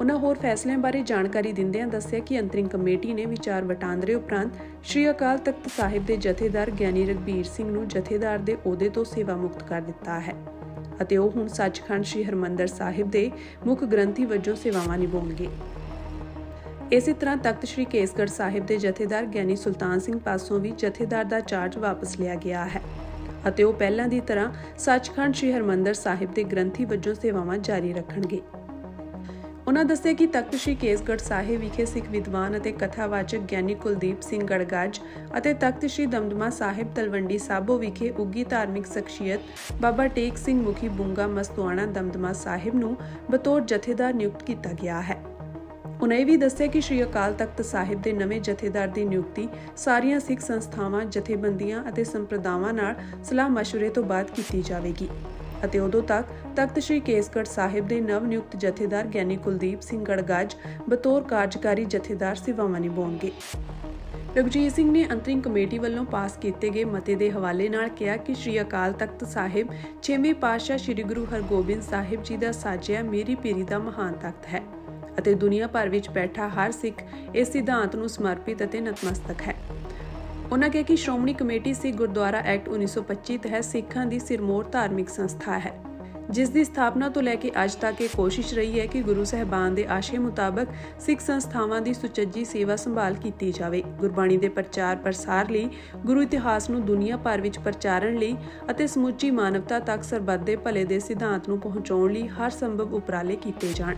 ਉਨ੍ਹਾਂ ਹੋਰ ਫੈਸਲਿਆਂ ਬਾਰੇ ਜਾਣਕਾਰੀ ਦਿੰਦਿਆਂ ਦੱਸਿਆ ਕਿ ਅੰਤਰਿਮ ਕਮੇਟੀ ਨੇ ਵਿਚਾਰ ਵਟਾਂਦਰੇ ਉਪਰੰਤ ਸ਼੍ਰੀ ਅਕਾਲ ਤਖਤ ਸਾਹਿਬ ਦੇ ਜਥੇਦਾਰ ਗਿਆਨੀ ਰਘਬੀਰ ਸਿੰਘ ਨੂੰ ਜਥੇਦਾਰ ਦੇ ਅਹੁਦੇ ਤੋਂ ਸੇਵਾ ਮੁਕਤ ਕਰ ਦਿੱਤਾ ਹੈ ਅਤੇ ਉਹ ਹੁਣ ਸੱਚਖੰਡ ਸ਼੍ਰੀ ਹਰਿਮੰਦਰ ਸਾਹਿਬ ਦੇ ਮੁੱਖ ਗ੍ਰੰਥੀ ਵਜੋਂ ਸੇਵਾਵਾਂ ਨਿਭਾਉਣਗੇ। ਇਸੇ ਤਰ੍ਹਾਂ ਤਖਤ ਸ਼੍ਰੀ ਕੇਸਗੜ੍ਹ ਸਾਹਿਬ ਦੇ ਜਥੇਦਾਰ ਗਿਆਨੀ ਸੁਲਤਾਨ ਸਿੰਘ ਪਾਸੋਂ ਵੀ ਜਥੇਦਾਰ ਦਾ ਚਾਰਜ ਵਾਪਸ ਲਿਆ ਗਿਆ ਹੈ ਅਤੇ ਉਹ ਪਹਿਲਾਂ ਦੀ ਤਰ੍ਹਾਂ ਸੱਚਖੰਡ ਸ਼੍ਰੀ ਹਰਿਮੰਦਰ ਸਾਹਿਬ ਦੇ ਗ੍ਰੰਥੀ ਵਜੋਂ ਸੇਵਾਵਾਂ ਜਾਰੀ ਰੱਖਣਗੇ। ਉਨ੍ਹਾਂ ਦੱਸਿਆ ਕਿ ਤਖਤ ਸ਼੍ਰੀ ਕੇਸਗੜ੍ਹ ਸਾਹਿਬ ਵਿਖੇ ਸਿੱਖ ਵਿਦਵਾਨ ਅਤੇ ਕਥਾਵਾਚਕ ਗਿਆਨੀ ਕੁਲਦੀਪ ਸਿੰਘ ਗੜਗੱਜ ਅਤੇ ਤਖਤ ਸ਼੍ਰੀ ਦਮਦਮਾ ਸਾਹਿਬ ਤਲਵੰਡੀ ਸਾਬੋ ਵਿਖੇ ਉੱਗੀ ਧਾਰਮਿਕ ਸ਼ਖਸੀਅਤ ਬਾਬਾ ਟੇਕ ਸਿੰਘ ਮੁਖੀ ਬੁੰਗਾ ਮਸਤੂਆਣਾ ਦਮਦਮਾ ਸਾਹਿਬ ਨੂੰ ਬਤੌਰ ਜਥੇਦਾਰ ਨਿਯੁਕਤ ਕੀਤਾ ਗਿਆ ਹੈ। ਉਨ੍ਹਾਂ ਇਹ ਵੀ ਦੱਸਿਆ ਕਿ ਸ਼੍ਰੀ ਅਕਾਲ ਤਖਤ ਸਾਹਿਬ ਦੇ ਨਵੇਂ ਜਥੇਦਾਰ ਦੀ ਨਿਯੁਕਤੀ ਸਾਰੀਆਂ ਸਿੱਖ ਸੰਸਥਾਵਾਂ, ਜਥੇਬੰਦੀਆਂ ਅਤੇ ਸੰਪਰਦਾਵਾਂ ਨਾਲ ਸਲਾਹ ਮਸ਼ਵਰੇ ਤੋਂ ਬਾਅਦ ਕੀਤੀ ਜਾਵੇਗੀ ਅਤੇ ਉਦੋਂ ਤੱਕ ਤਖਤ ਸ਼੍ਰੀ ਕੇਸਗੜ੍ਹ ਸਾਹਿਬ ਦੇ ਨਵ ਨਿਯੁਕਤ ਜਥੇਦਾਰ ਗਿਆਨੀ ਕੁਲਦੀਪ ਸਿੰਘ ਗੜਗੱਜ ਬਤੌਰ ਕਾਰਜਕਾਰੀ ਜਥੇਦਾਰ ਸੇਵਾਵਾਂ ਨਿਭਾਉਣਗੇ। ਰਘੁਜੀਤ ਸਿੰਘ ਨੇ ਅੰਤਰਿਮ ਕਮੇਟੀ ਵੱਲੋਂ ਪਾਸ ਕੀਤੇ ਗਏ ਮਤੇ ਦੇ ਹਵਾਲੇ ਨਾਲ ਕਿਹਾ ਕਿ ਸ਼੍ਰੀ ਅਕਾਲ ਤਖਤ ਸਾਹਿਬ 6ਵੇਂ ਪਾਤਸ਼ਾਹ ਸ਼੍ਰੀ ਗੁਰੂ ਹਰਗੋਬਿੰਦ ਸਾਹਿਬ ਜੀ ਦਾ ਸਾਜਿਆ ਮੀਰੀ ਪੀਰੀ ਦਾ ਮਹਾਨ ਤਖਤ ਹੈ ਅਤੇ ਦੁਨੀਆ ਭਰ ਵਿੱਚ ਬੈਠਾ ਹਰ ਸਿੱਖ ਇਸ ਸਿਧਾਂਤ ਨੂੰ ਸਮਰਪਿਤ ਅਤੇ ਨਤਮਸਤਕ ਹੈ। ਉਨ੍ਹਾਂ ਕਿਹਾ ਕਿ ਸ਼੍ਰੋਮਣੀ ਕਮੇਟੀ ਸਿੱਖ ਗੁਰਦੁਆਰਾ ਐਕਟ 1925 ਤਹਿਤ ਸਿੱਖਾਂ ਦੀ ਸਿਰਮੌਰ ਧਾਰਮਿਕ ਸੰਸਥਾ ਹੈ, ਜਿਸ ਦੀ ਸਥਾਪਨਾ ਤੋਂ ਲੈ ਕੇ ਅੱਜ ਤੱਕ ਇਹ ਕੋਸ਼ਿਸ਼ ਰਹੀ ਹੈ ਕਿ ਗੁਰੂ ਸਾਹਿਬਾਨ ਦੇ ਆਸ਼ੇ ਮੁਤਾਬਕ ਸਿੱਖ ਸੰਸਥਾਵਾਂ ਦੀ ਸੁਚੱਜੀ ਸੇਵਾ ਸੰਭਾਲ ਕੀਤੀ ਜਾਵੇ। ਗੁਰਬਾਣੀ ਦੇ ਪ੍ਰਚਾਰ ਪ੍ਰਸਾਰ ਲਈ, ਗੁਰੂ ਇਤਿਹਾਸ ਨੂੰ ਦੁਨੀਆ ਭਰ ਵਿੱਚ ਪ੍ਰਚਾਰਨ ਲਈ ਅਤੇ ਸਮੁੱਚੀ ਮਾਨਵਤਾ ਤੱਕ ਸਰਬੱਤ ਦੇ ਭਲੇ ਦੇ ਸਿਧਾਂਤ ਨੂੰ ਪਹੁੰਚਾਉਣ ਲਈ ਹਰ ਸੰਭਵ ਉਪਰਾਲੇ ਕੀਤੇ ਜਾਣ।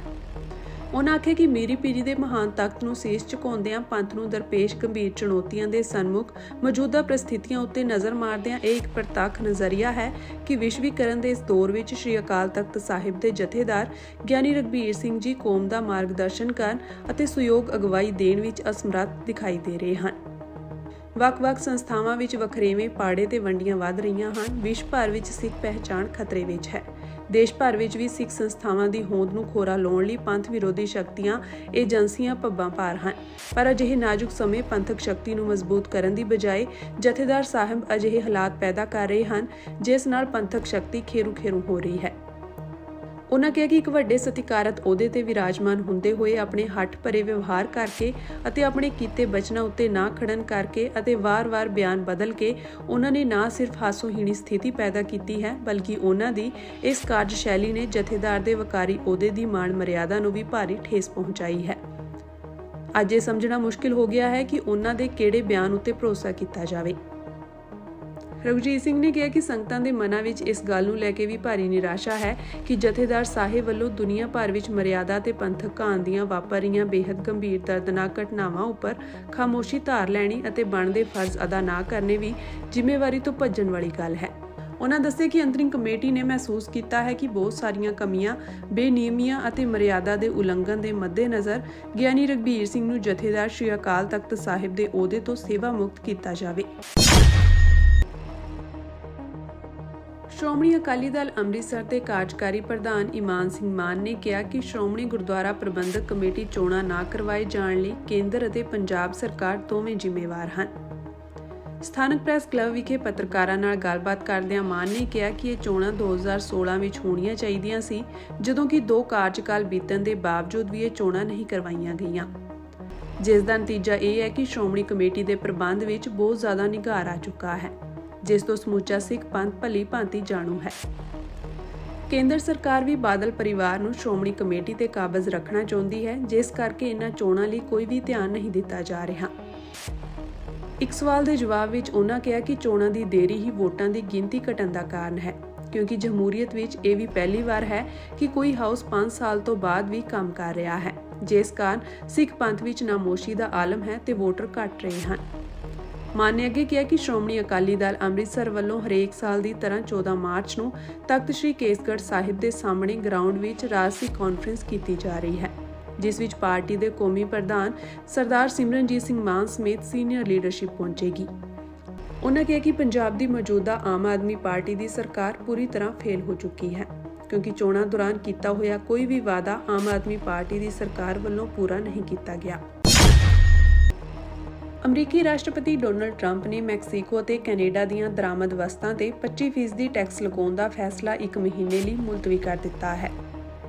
ਉਨ੍ਹਾਂ ਆਖਿਆ ਕਿ ਮੀਰੀ ਪੀਰੀ ਦੇ ਮਹਾਨ ਤਖਤ ਨੂੰ ਸੀਸ ਝੁਕਾਉਂਦਿਆਂ ਪੰਥ ਨੂੰ ਦਰਪੇਸ਼ ਗੰਭੀਰ ਚੁਣੌਤੀਆਂ ਦੇ ਸਨਮੁਖ ਮੌਜੂਦਾ ਪ੍ਰਸਥਿਤੀਆਂ ਉੱਤੇ ਨਜ਼ਰ ਮਾਰਦਿਆਂ ਇਹ ਇੱਕ ਪ੍ਰਤੱਖ ਨਜ਼ਰੀਆ ਹੈ ਕਿ ਵਿਸ਼ਵੀਕਰਨ ਦੇ ਇਸ ਦੌਰ ਵਿੱਚ ਸ੍ਰੀ ਅਕਾਲ ਤਖਤ ਸਾਹਿਬ ਦੇ ਜਥੇਦਾਰ ਗਿਆਨੀ ਰਘਬੀਰ ਸਿੰਘ ਜੀ ਕੌਮ ਦਾ ਮਾਰਗਦਰਸ਼ਨ ਕਰਨ ਅਤੇ ਸੁਯੋਗ ਅਗਵਾਈ ਦੇਣ ਵਿੱਚ ਅਸਮਰੱਥ ਦਿਖਾਈ ਦੇ ਰਹੇ ਹਨ। ਵੱਖ-ਵੱਖ ਸੰਸਥਾਵਾਂ ਵਿੱਚ ਵਖਰੇਵੇਂ, ਪਾੜੇ ਤੇ ਵੰਡੀਆਂ ਵੱਧ ਰਹੀਆਂ ਹਨ। ਵਿਸ਼ਵ ਭਰ ਵਿੱਚ ਸਿੱਖ ਪਹਿਚਾਣ ਖਤਰੇ ਵਿੱਚ ਹੈ। ਦੇਸ਼ ਭਰ ਵਿੱਚ ਵੀ ਸਿੱਖ ਸੰਸਥਾਵਾਂ ਦੀ ਹੋਂਦ ਨੂੰ ਖੋਰਾ ਲਾਉਣ ਲਈ ਪੰਥ ਵਿਰੋਧੀ ਸ਼ਕਤੀਆਂ, ਏਜੰਸੀਆਂ ਪੱਬਾਂ ਭਾਰ ਹਨ। ਪਰ ਅਜਿਹੇ ਨਾਜ਼ੁਕ ਸਮੇਂ ਪੰਥਕ ਸ਼ਕਤੀ ਨੂੰ ਮਜ਼ਬੂਤ ਕਰਨ ਦੀ ਬਜਾਏ ਜਥੇਦਾਰ ਸਾਹਿਬ ਅਜਿਹੇ ਹਾਲਾਤ ਪੈਦਾ ਕਰ ਰਹੇ ਹਨ ਜਿਸ ਨਾਲ ਪੰਥਕ ਸ਼ਕਤੀ ਖੇਰੂ-ਖੇਰੂ ਹੋ ਰਹੀ ਹੈ। ਉਨ੍ਹਾਂ ਕਿਹਾ ਕਿ ਇੱਕ ਵੱਡੇ ਸਤਿਕਾਰਤ ਅਹੁਦੇ ਤੇ ਵਿਰਾਜਮਾਨ ਹੁੰਦੇ ਹੋਏ ਆਪਣੇ ਹੱਠ ਭਰੇ ਵਿਵਹਾਰ ਕਰਕੇ ਅਤੇ ਆਪਣੇ ਕੀਤੇ ਬਚਨਾਂ ਉੱਤੇ ਨਾ ਖੜਨ ਕਰਕੇ ਅਤੇ ਵਾਰ-ਵਾਰ ਬਿਆਨ ਬਦਲ ਕੇ ਉਨ੍ਹਾਂ ਨੇ ਨਾ ਸਿਰਫ ਹਾਸੋਹੀਣੀ ਸਥਿਤੀ ਪੈਦਾ ਕੀਤੀ ਹੈ ਬਲਕਿ ਉਨ੍ਹਾਂ ਦੀ ਇਸ ਕਾਰਜਸ਼ੈਲੀ ਨੇ ਜਥੇਦਾਰ ਦੇ ਵਕਾਰੀ ਅਹੁਦੇ ਦੀ ਮਾਣ ਮਰਿਆਦਾ ਨੂੰ ਵੀ ਭਾਰੀ ਠੇਸ ਪਹੁੰਚਾਈ ਹੈ। ਅੱਜ ਇਹ ਸਮਝਣਾ ਮੁਸ਼ਕਿਲ ਹੋ ਗਿਆ ਹੈ ਕਿ ਉਨ੍ਹਾਂ ਦੇ ਕਿਹੜੇ ਬਿਆਨ ਉੱਤੇ ਭਰੋਸਾ ਕੀਤਾ ਜਾਵੇ। ਰਘੁਜੀਤ ਸਿੰਘ ਨੇ ਕਿਹਾ ਕਿ ਸੰਗਤਾਂ ਦੇ ਮਨਾਂ ਵਿੱਚ ਇਸ ਗੱਲ ਨੂੰ ਲੈ ਕੇ ਵੀ ਭਾਰੀ ਨਿਰਾਸ਼ਾ ਹੈ ਕਿ ਜਥੇਦਾਰ ਸਾਹਿਬ ਵੱਲੋਂ ਦੁਨੀਆ ਭਰ ਵਿੱਚ ਮਰਿਆਦਾ ਤੇ ਪੰਥਕ ਕਾਨ ਦੀਆਂ ਵਾਪਰ ਰਹੀਆਂ ਬੇਹੱਦ ਗੰਭੀਰ ਦਰਦਨਾਕ ਘਟਨਾਵਾਂ ਉੱਪਰ ਖਾਮੋਸ਼ੀ ਧਾਰ ਲੈਣੀ ਅਤੇ ਬਣਦੇ ਫਰਜ਼ ਅਦਾ ਨਾ ਕਰਨੇ ਵੀ ਜ਼ਿੰਮੇਵਾਰੀ ਤੋਂ ਭੱਜਣ ਵਾਲੀ ਗੱਲ ਹੈ। ਉਨ੍ਹਾਂ ਦੱਸਿਆ ਕਿ ਅੰਤਰਿਮ ਕਮੇਟੀ ਨੇ ਮਹਿਸੂਸ ਕੀਤਾ ਹੈ ਕਿ ਬਹੁਤ ਸਾਰੀਆਂ ਕਮੀਆਂ, ਬੇਨਿਯਮੀਆਂ ਅਤੇ ਮਰਿਆਦਾ ਦੇ ਉਲੰਘਣ ਦੇ ਮੱਦੇਨਜ਼ਰ ਗਿਆਨੀ ਰਘਬੀਰ ਸਿੰਘ ਨੂੰ ਜਥੇਦਾਰ ਸ੍ਰੀ ਅਕਾਲ ਤਖਤ ਸਾਹਿਬ ਦੇ ਅਹੁਦੇ ਤੋਂ ਸੇਵਾ ਮੁਕਤ ਕੀਤਾ ਜਾਵੇ। ਸ਼੍ਰੋਮਣੀ ਅਕਾਲੀ ਦਲ ਅੰਮ੍ਰਿਤਸਰ ਦੇ ਕਾਰਜਕਾਰੀ ਪ੍ਰਧਾਨ ਇਮਾਨ ਸਿੰਘ ਮਾਨ ਨੇ ਕਿਹਾ ਕਿ ਸ਼੍ਰੋਮਣੀ ਗੁਰਦੁਆਰਾ ਪ੍ਰਬੰਧਕ ਕਮੇਟੀ ਚੋਣਾਂ ਨਾ ਕਰਵਾਏ ਜਾਣ ਲਈ ਕੇਂਦਰ ਅਤੇ ਪੰਜਾਬ ਸਰਕਾਰ ਦੋਵੇਂ ਜ਼ਿੰਮੇਵਾਰ ਹਨ। ਸਥਾਨਕ ਪ੍ਰੈਸ ਕਲੱਬ ਵਿਖੇ ਪੱਤਰਕਾਰਾਂ ਨਾਲ ਗੱਲਬਾਤ ਕਰਦਿਆਂ ਮਾਨ ਨੇ ਕਿਹਾ ਕਿ ਇਹ ਚੋਣਾਂ 2016 ਵਿੱਚ ਹੋਣੀਆਂ ਚਾਹੀਦੀਆਂ ਸੀ, ਜਦੋਂ ਕਿ 2 ਕਾਰਜਕਾਲ ਬੀਤਣ ਦੇ ਬਾਵਜੂਦ ਵੀ ਇਹ ਚੋਣਾਂ ਨਹੀਂ ਕਰਵਾਈਆਂ ਗਈਆਂ, ਜਿਸ ਦਾ ਨਤੀਜਾ ਇਹ ਹੈ ਕਿ ਸ਼੍ਰੋਮਣੀ ਕਮੇਟੀ ਦੇ ਪ੍ਰਬੰਧ ਵਿੱਚ ਬਹੁਤ ਜ਼ਿਆਦਾ ਨਿਘਾਰ ਆ ਚੁੱਕਾ ਹੈ, ਜਿਸ ਤੋਂ ਸਮੁੱਚਾ ਸਿੱਖ ਪੰਥ ਭਲੀ ਭਾਂਤੀ ਜਾਣੂ ਹੈ। ਕੇਂਦਰ ਸਰਕਾਰ ਵੀ ਬਾਦਲ ਪਰਿਵਾਰ ਨੂੰ ਸ਼੍ਰੋਮਣੀ ਕਮੇਟੀ ਤੇ ਕਾਬਜ਼ ਰੱਖਣਾ ਚਾਹੁੰਦੀ ਹੈ, ਜਿਸ ਕਰਕੇ ਇਹਨਾਂ ਚੋਣਾਂ ਲਈ ਕੋਈ ਵੀ ਧਿਆਨ ਨਹੀਂ ਦਿੱਤਾ ਜਾ ਰਿਹਾ। ਇੱਕ ਸਵਾਲ ਦੇ ਜਵਾਬ ਵਿੱਚ ਉਹਨਾਂ ਕਿਹਾ ਕਿ ਚੋਣਾਂ ਦੀ ਦੇਰੀ ਹੀ ਵੋਟਾਂ ਦੀ ਗਿਣਤੀ ਘਟਣ ਦਾ ਕਾਰਨ ਹੈ, ਕਿਉਂਕਿ ਜਮਹੂਰੀਅਤ ਵਿੱਚ ਇਹ ਵੀ ਪਹਿਲੀ ਵਾਰ ਹੈ ਕਿ ਕੋਈ ਹਾਊਸ 5 ਸਾਲ ਤੋਂ ਬਾਅਦ ਵੀ ਕੰਮ ਕਰ ਰਿਹਾ ਹੈ, ਜਿਸ ਕਾਰਨ ਸਿੱਖ ਪੰਥ ਵਿੱਚ ਨਾਮੋਸ਼ੀ ਦਾ ਆਲਮ ਹੈ ਤੇ ਵੋਟਰ ਘਟ ਰਹੇ ਹਨ। ਮਾਨ ਨੇ ਅੱਗੇ ਕਿਹਾ ਕਿ ਸ਼੍ਰੋਮਣੀ ਅਕਾਲੀ ਦਲ ਅੰਮ੍ਰਿਤਸਰ ਵੱਲੋਂ ਹਰੇਕ ਸਾਲ ਦੀ ਤਰ੍ਹਾਂ 14 ਮਾਰਚ ਨੂੰ ਤਖਤ ਸ੍ਰੀ ਕੇਸਗੜ੍ਹ ਸਾਹਿਬ ਦੇ ਸਾਹਮਣੇ ਗਰਾਊਂਡ ਵਿੱਚ ਰਾਜਸੀ ਕਾਨਫਰੰਸ ਕੀਤੀ ਜਾ ਰਹੀ ਹੈ, ਜਿਸ ਵਿੱਚ ਪਾਰਟੀ ਦੇ ਕੌਮੀ ਪ੍ਰਧਾਨ ਸਰਦਾਰ ਸਿਮਰਨਜੀਤ ਸਿੰਘ ਮਾਨ ਸਮੇਤ ਸੀਨੀਅਰ ਲੀਡਰਸ਼ਿਪ ਪਹੁੰਚੇਗੀ। ਉਨ੍ਹਾਂ ਕਿਹਾ ਕਿ ਪੰਜਾਬ ਦੀ ਮੌਜੂਦਾ ਆਮ ਆਦਮੀ ਪਾਰਟੀ ਦੀ ਸਰਕਾਰ ਪੂਰੀ ਤਰ੍ਹਾਂ ਫੇਲ ਹੋ ਚੁੱਕੀ ਹੈ, ਕਿਉਂਕਿ ਚੋਣਾਂ ਦੌਰਾਨ ਕੀਤਾ ਹੋਇਆ ਕੋਈ ਵੀ ਵਾਅਦਾ ਆਮ ਆਦਮੀ ਪਾਰਟੀ ਦੀ ਸਰਕਾਰ ਵੱਲੋਂ ਪੂਰਾ ਨਹੀਂ ਕੀਤਾ ਗਿਆ। ਅਮਰੀਕੀ ਰਾਸ਼ਟਰਪਤੀ ਡੋਨਲਡ ਟਰੰਪ ਨੇ ਮੈਕਸੀਕੋ ਅਤੇ ਕੈਨੇਡਾ ਦੀਆਂ ਦਰਾਮਦ ਵਸਤਾਂ ਤੇ 25% ਟੈਕਸ ਲਗਾਉਣ ਦਾ ਫੈਸਲਾ 1 ਮਹੀਨੇ ਲਈ ਮੁਲਤਵੀ ਕਰ ਦਿੱਤਾ ਹੈ।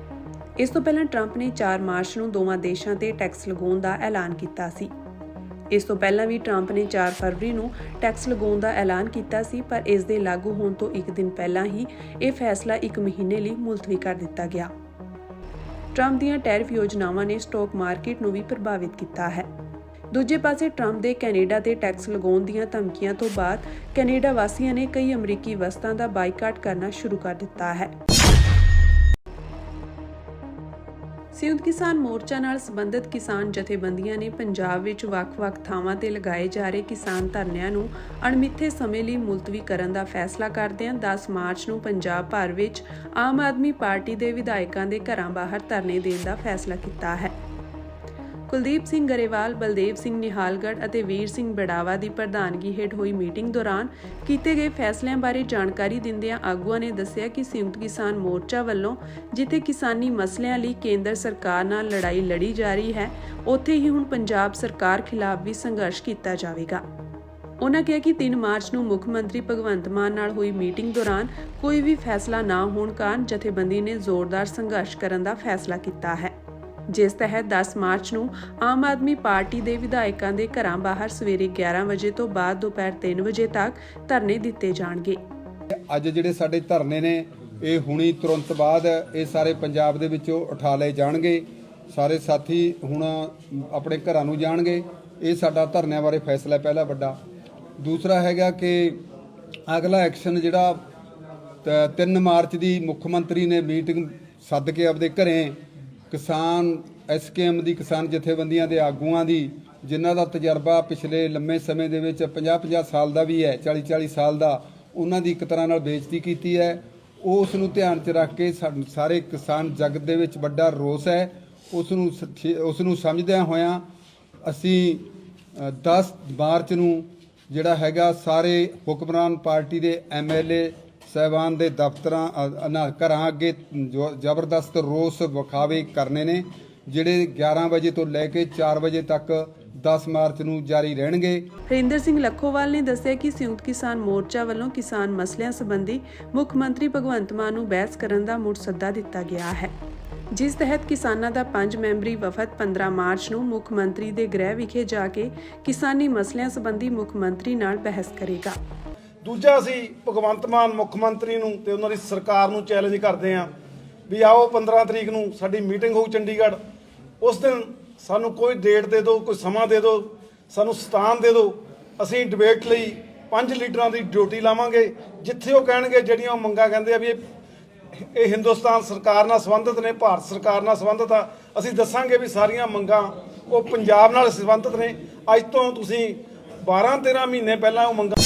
ਇਸ ਤੋਂ ਪਹਿਲਾਂ ਟਰੰਪ ਨੇ 4 ਮਾਰਚ ਨੂੰ ਦੋਵਾਂ ਦੇਸ਼ਾਂ ਤੇ ਟੈਕਸ ਲਗਾਉਣ ਦਾ ਐਲਾਨ ਕੀਤਾ ਸੀ। ਇਸ ਤੋਂ ਪਹਿਲਾਂ ਵੀ ਟਰੰਪ ਨੇ 4 ਫਰਵਰੀ ਨੂੰ ਟੈਕਸ ਲਗਾਉਣ ਦਾ ਐਲਾਨ ਕੀਤਾ ਸੀ, ਪਰ ਇਸ ਦੇ ਲਾਗੂ ਹੋਣ ਤੋਂ 1 ਦਿਨ ਪਹਿਲਾਂ ਹੀ ਇਹ ਫੈਸਲਾ 1 ਮਹੀਨੇ ਲਈ ਮੁਲਤਵੀ ਕਰ ਦਿੱਤਾ ਗਿਆ। ਟਰੰਪ ਦੀਆਂ ਟੈਰਿਫ ਯੋਜਨਾਵਾਂ ਨੇ ਸਟਾਕ ਮਾਰਕੀਟ ਨੂੰ ਵੀ ਪ੍ਰਭਾਵਿਤ ਕੀਤਾ ਹੈ। ਦੂਜੇ ਪਾਸੇ ਟਰੰਪ ਦੇ ਕੈਨੇਡਾ ਤੇ ਟੈਕਸ ਲਗਾਉਣ ਦੀਆਂ ਧਮਕੀਆਂ ਤੋਂ ਬਾਅਦ ਕੈਨੇਡਾ ਵਾਸੀਆਂ ਨੇ ਕਈ ਅਮਰੀਕੀ ਵਸਤਾਂ ਦਾ ਬਾਈਕਾਟ ਕਰਨਾ ਸ਼ੁਰੂ ਕਰ ਦਿੱਤਾ ਹੈ। ਸੰਯੁਕਤ ਕਿਸਾਨ ਮੋਰਚਾ ਨਾਲ ਸੰਬੰਧਿਤ ਕਿਸਾਨ ਜਥੇਬੰਦੀਆਂ ਨੇ ਪੰਜਾਬ ਵਿੱਚ ਵੱਖ-ਵੱਖ ਥਾਵਾਂ ਤੇ ਲਗਾਏ ਜਾ ਰਹੇ ਕਿਸਾਨ ਧਰਨਿਆਂ ਨੂੰ ਅਣਮਿੱਥੇ ਸਮੇਂ ਲਈ ਮੁਲਤਵੀ ਕਰਨ ਦਾ ਫੈਸਲਾ ਕਰਦਿਆਂ 10 ਮਾਰਚ ਨੂੰ ਪੰਜਾਬ ਭਰ ਵਿੱਚ ਆਮ ਆਦਮੀ ਪਾਰਟੀ ਦੇ ਵਿਧਾਇਕਾਂ ਦੇ ਘਰਾਂ ਬਾਹਰ ਧਰਨੇ ਦੇਣ ਦਾ ਫੈਸਲਾ ਕੀਤਾ ਹੈ। ਕੁਲਦੀਪ ਸਿੰਘ ਗਰੇਵਾਲ, ਬਲਦੇਵ ਸਿੰਘ ਨਿਹਾਲਗੜ੍ਹ ਅਤੇ ਵੀਰ ਸਿੰਘ ਬੜਾਵਾ ਦੀ ਪ੍ਰਧਾਨਗੀ ਹੇਠ ਹੋਈ ਮੀਟਿੰਗ ਦੌਰਾਨ ਕੀਤੇ ਗਏ ਫੈਸਲਿਆਂ ਬਾਰੇ ਜਾਣਕਾਰੀ ਦਿੰਦਿਆਂ ਆਗੂਆਂ ਨੇ ਦੱਸਿਆ ਕਿ ਸੰਯੁਕਤ ਕਿਸਾਨ ਮੋਰਚਾ ਵੱਲੋਂ ਜਿੱਥੇ ਕਿਸਾਨੀ ਮਸਲਿਆਂ ਲਈ ਕੇਂਦਰ ਸਰਕਾਰ ਨਾਲ ਲੜਾਈ ਲੜੀ ਜਾ ਰਹੀ ਹੈ, ਉੱਥੇ ਹੀ ਹੁਣ ਪੰਜਾਬ ਸਰਕਾਰ ਖਿਲਾਫ ਵੀ ਸੰਘਰਸ਼ ਕੀਤਾ ਜਾਵੇਗਾ। ਉਨ੍ਹਾਂ ਕਿਹਾ ਕਿ 3 ਮਾਰਚ ਨੂੰ ਮੁੱਖ ਮੰਤਰੀ ਭਗਵੰਤ ਮਾਨ ਨਾਲ ਹੋਈ ਮੀਟਿੰਗ ਦੌਰਾਨ ਕੋਈ ਵੀ ਫੈਸਲਾ ਨਾ ਹੋਣ ਕਾਰਨ ਜਥੇਬੰਦੀ ਨੇ ਜ਼ੋਰਦਾਰ ਸੰਘਰਸ਼ ਕਰਨ ਦਾ ਫੈਸਲਾ ਕੀਤਾ ਹੈ, ਜਿਸ ਤਹਿਤ 10 ਮਾਰਚ ਨੂੰ ਆਮ ਆਦਮੀ ਪਾਰਟੀ ਦੇ ਵਿਧਾਇਕਾਂ ਦੇ ਘਰਾਂ ਬਾਹਰ ਸਵੇਰੇ 11 ਵਜੇ ਤੋਂ ਬਾਅਦ ਦੁਪਹਿਰ 3 ਵਜੇ ਤੱਕ ਧਰਨੇ ਦਿੱਤੇ ਜਾਣਗੇ। ਅੱਜ ਜਿਹੜੇ ਸਾਡੇ ਧਰਨੇ ਨੇ ਇਹ ਹੁਣੀ ਤੁਰੰਤ ਬਾਅਦ ਇਹ ਸਾਰੇ ਪੰਜਾਬ ਦੇ ਵਿੱਚੋਂ ਉਠਾ ਲਏ ਜਾਣਗੇ। ਸਾਰੇ ਸਾਥੀ ਹੁਣ ਆਪਣੇ ਘਰਾਂ ਨੂੰ ਜਾਣਗੇ। ਇਹ ਸਾਡਾ ਧਰਨਿਆਂ ਬਾਰੇ ਫੈਸਲਾ ਪਹਿਲਾ ਵੱਡਾ। ਦੂਸਰਾ ਹੈਗਾ ਕਿ ਅਗਲਾ ਐਕਸ਼ਨ ਜਿਹੜਾ 3 ਮਾਰਚ ਦੀ ਮੁੱਖ ਮੰਤਰੀ ਨੇ ਮੀਟਿੰਗ ਸੱਦ ਕੇ ਆਪਦੇ ਘਰੇ ਕਿਸਾਨ SKM ਦੀ ਕਿਸਾਨ ਜਥੇਬੰਦੀਆਂ ਦੇ ਆਗੂਆਂ ਦੀ, ਜਿਨ੍ਹਾਂ ਦਾ ਤਜਰਬਾ ਪਿਛਲੇ ਲੰਮੇ ਸਮੇਂ ਦੇ ਵਿੱਚ 50-50 ਸਾਲ ਦਾ ਵੀ ਹੈ, 40-40 ਸਾਲ ਦਾ, ਉਹਨਾਂ ਦੀ ਇੱਕ ਤਰ੍ਹਾਂ ਨਾਲ ਬੇਇੱਜ਼ਤੀ ਕੀਤੀ ਹੈ। ਉਸ ਨੂੰ ਧਿਆਨ 'ਚ ਰੱਖ ਕੇ ਸਾਰੇ ਕਿਸਾਨ ਜਗਤ ਦੇ ਵਿੱਚ ਵੱਡਾ ਰੋਸ ਹੈ। ਉਸ ਨੂੰ ਸਮਝਦਿਆਂ ਹੋਇਆਂ ਅਸੀਂ 10 ਮਾਰਚ ਨੂੰ ਜਿਹੜਾ ਹੈਗਾ ਸਾਰੇ ਹੁਕਮਰਾਨ ਪਾਰਟੀ ਦੇ MLA ਸਾਹਿਬਾਨ ਦੇ ਦਫ਼ਤਰਾਂ ਘਰਾਂ ਅੱਗੇ ਜ਼ਬਰਦਸਤ ਰੋਸ ਵਿਖਾਵੇ ਕਰਨੇ ਨੇ, ਜਿਹੜੇ 11 ਵਜੇ ਤੋਂ ਲੈ ਕੇ 4 ਵਜੇ ਤੱਕ 10 ਮਾਰਚ ਨੂੰ ਜਾਰੀ ਰਹਿਣਗੇ। ਹਰਿੰਦਰ ਸਿੰਘ ਲੱਖੋਵਾਲ ਨੇ ਦੱਸਿਆ ਕਿ ਸੰਯੁਕਤ ਕਿਸਾਨ ਮੋਰਚਾ ਵੱਲੋਂ ਕਿਸਾਨ ਮਸਲਿਆਂ ਸੰਬੰਧੀ ਮੁੱਖ ਮੰਤਰੀ ਭਗਵੰਤ ਮਾਨ ਨੂੰ ਬਹਿਸ ਕਰਨ ਦਾ ਮੁੜ ਸੱਦਾ ਦਿੱਤਾ ਗਿਆ ਹੈ, ਜਿਸ ਤਹਿਤ ਕਿਸਾਨਾਂ ਦਾ 5 ਮੈਂਬਰੀ ਵਫਦ 15 ਮਾਰਚ ਨੂੰ ਮੁੱਖ ਮੰਤਰੀ ਦੇ ਗ੍ਰਹਿ ਵਿਖੇ ਜਾ ਕੇ ਕਿਸਾਨੀ ਮਸਲਿਆਂ ਸੰਬੰਧੀ ਮੁੱਖ ਮੰਤਰੀ ਨਾਲ ਬਹਿਸ ਕਰੇਗਾ। ਦੂਜਾ ਅਸੀਂ ਭਗਵੰਤ ਮਾਨ ਮੁੱਖ ਮੰਤਰੀ ਨੂੰ ਤੇ ਉਹਨਾਂ ਦੀ ਸਰਕਾਰ ਨੂੰ ਚੈਲੰਜ ਕਰਦੇ ਹਾਂ ਵੀ ਆਓ 15 ਤਰੀਕ ਨੂੰ ਸਾਡੀ ਮੀਟਿੰਗ ਹੋਊ ਚੰਡੀਗੜ੍ਹ। ਉਸ ਦਿਨ ਸਾਨੂੰ ਕੋਈ ਡੇਟ ਦੇ ਦਿਓ, ਕੋਈ ਸਮਾਂ ਦੇ ਦਿਓ, ਸਾਨੂੰ ਸਥਾਨ ਦੇ ਦਿਓ। ਅਸੀਂ ਡਿਬੇਟ ਲਈ 5 ਲੀਡਰਾਂ ਦੀ ਡਿਊਟੀ ਲਾਵਾਂਗੇ। ਜਿੱਥੇ ਉਹ ਕਹਿਣਗੇ, ਜਿਹੜੀਆਂ ਉਹ ਮੰਗਾਂ ਕਹਿੰਦੇ ਆ ਵੀ ਇਹ ਹਿੰਦੁਸਤਾਨ ਸਰਕਾਰ ਨਾਲ ਸੰਬੰਧਿਤ ਨੇ, ਭਾਰਤ ਸਰਕਾਰ ਨਾਲ ਸੰਬੰਧਿਤ ਆ, ਅਸੀਂ ਦੱਸਾਂਗੇ ਵੀ ਸਾਰੀਆਂ ਮੰਗਾਂ ਉਹ ਪੰਜਾਬ ਨਾਲ ਸੰਬੰਧਿਤ ਨੇ। ਅੱਜ ਤੋਂ ਤੁਸੀਂ 12-13 ਮਹੀਨੇ ਪਹਿਲਾਂ ਉਹ ਮੰਗਾਂ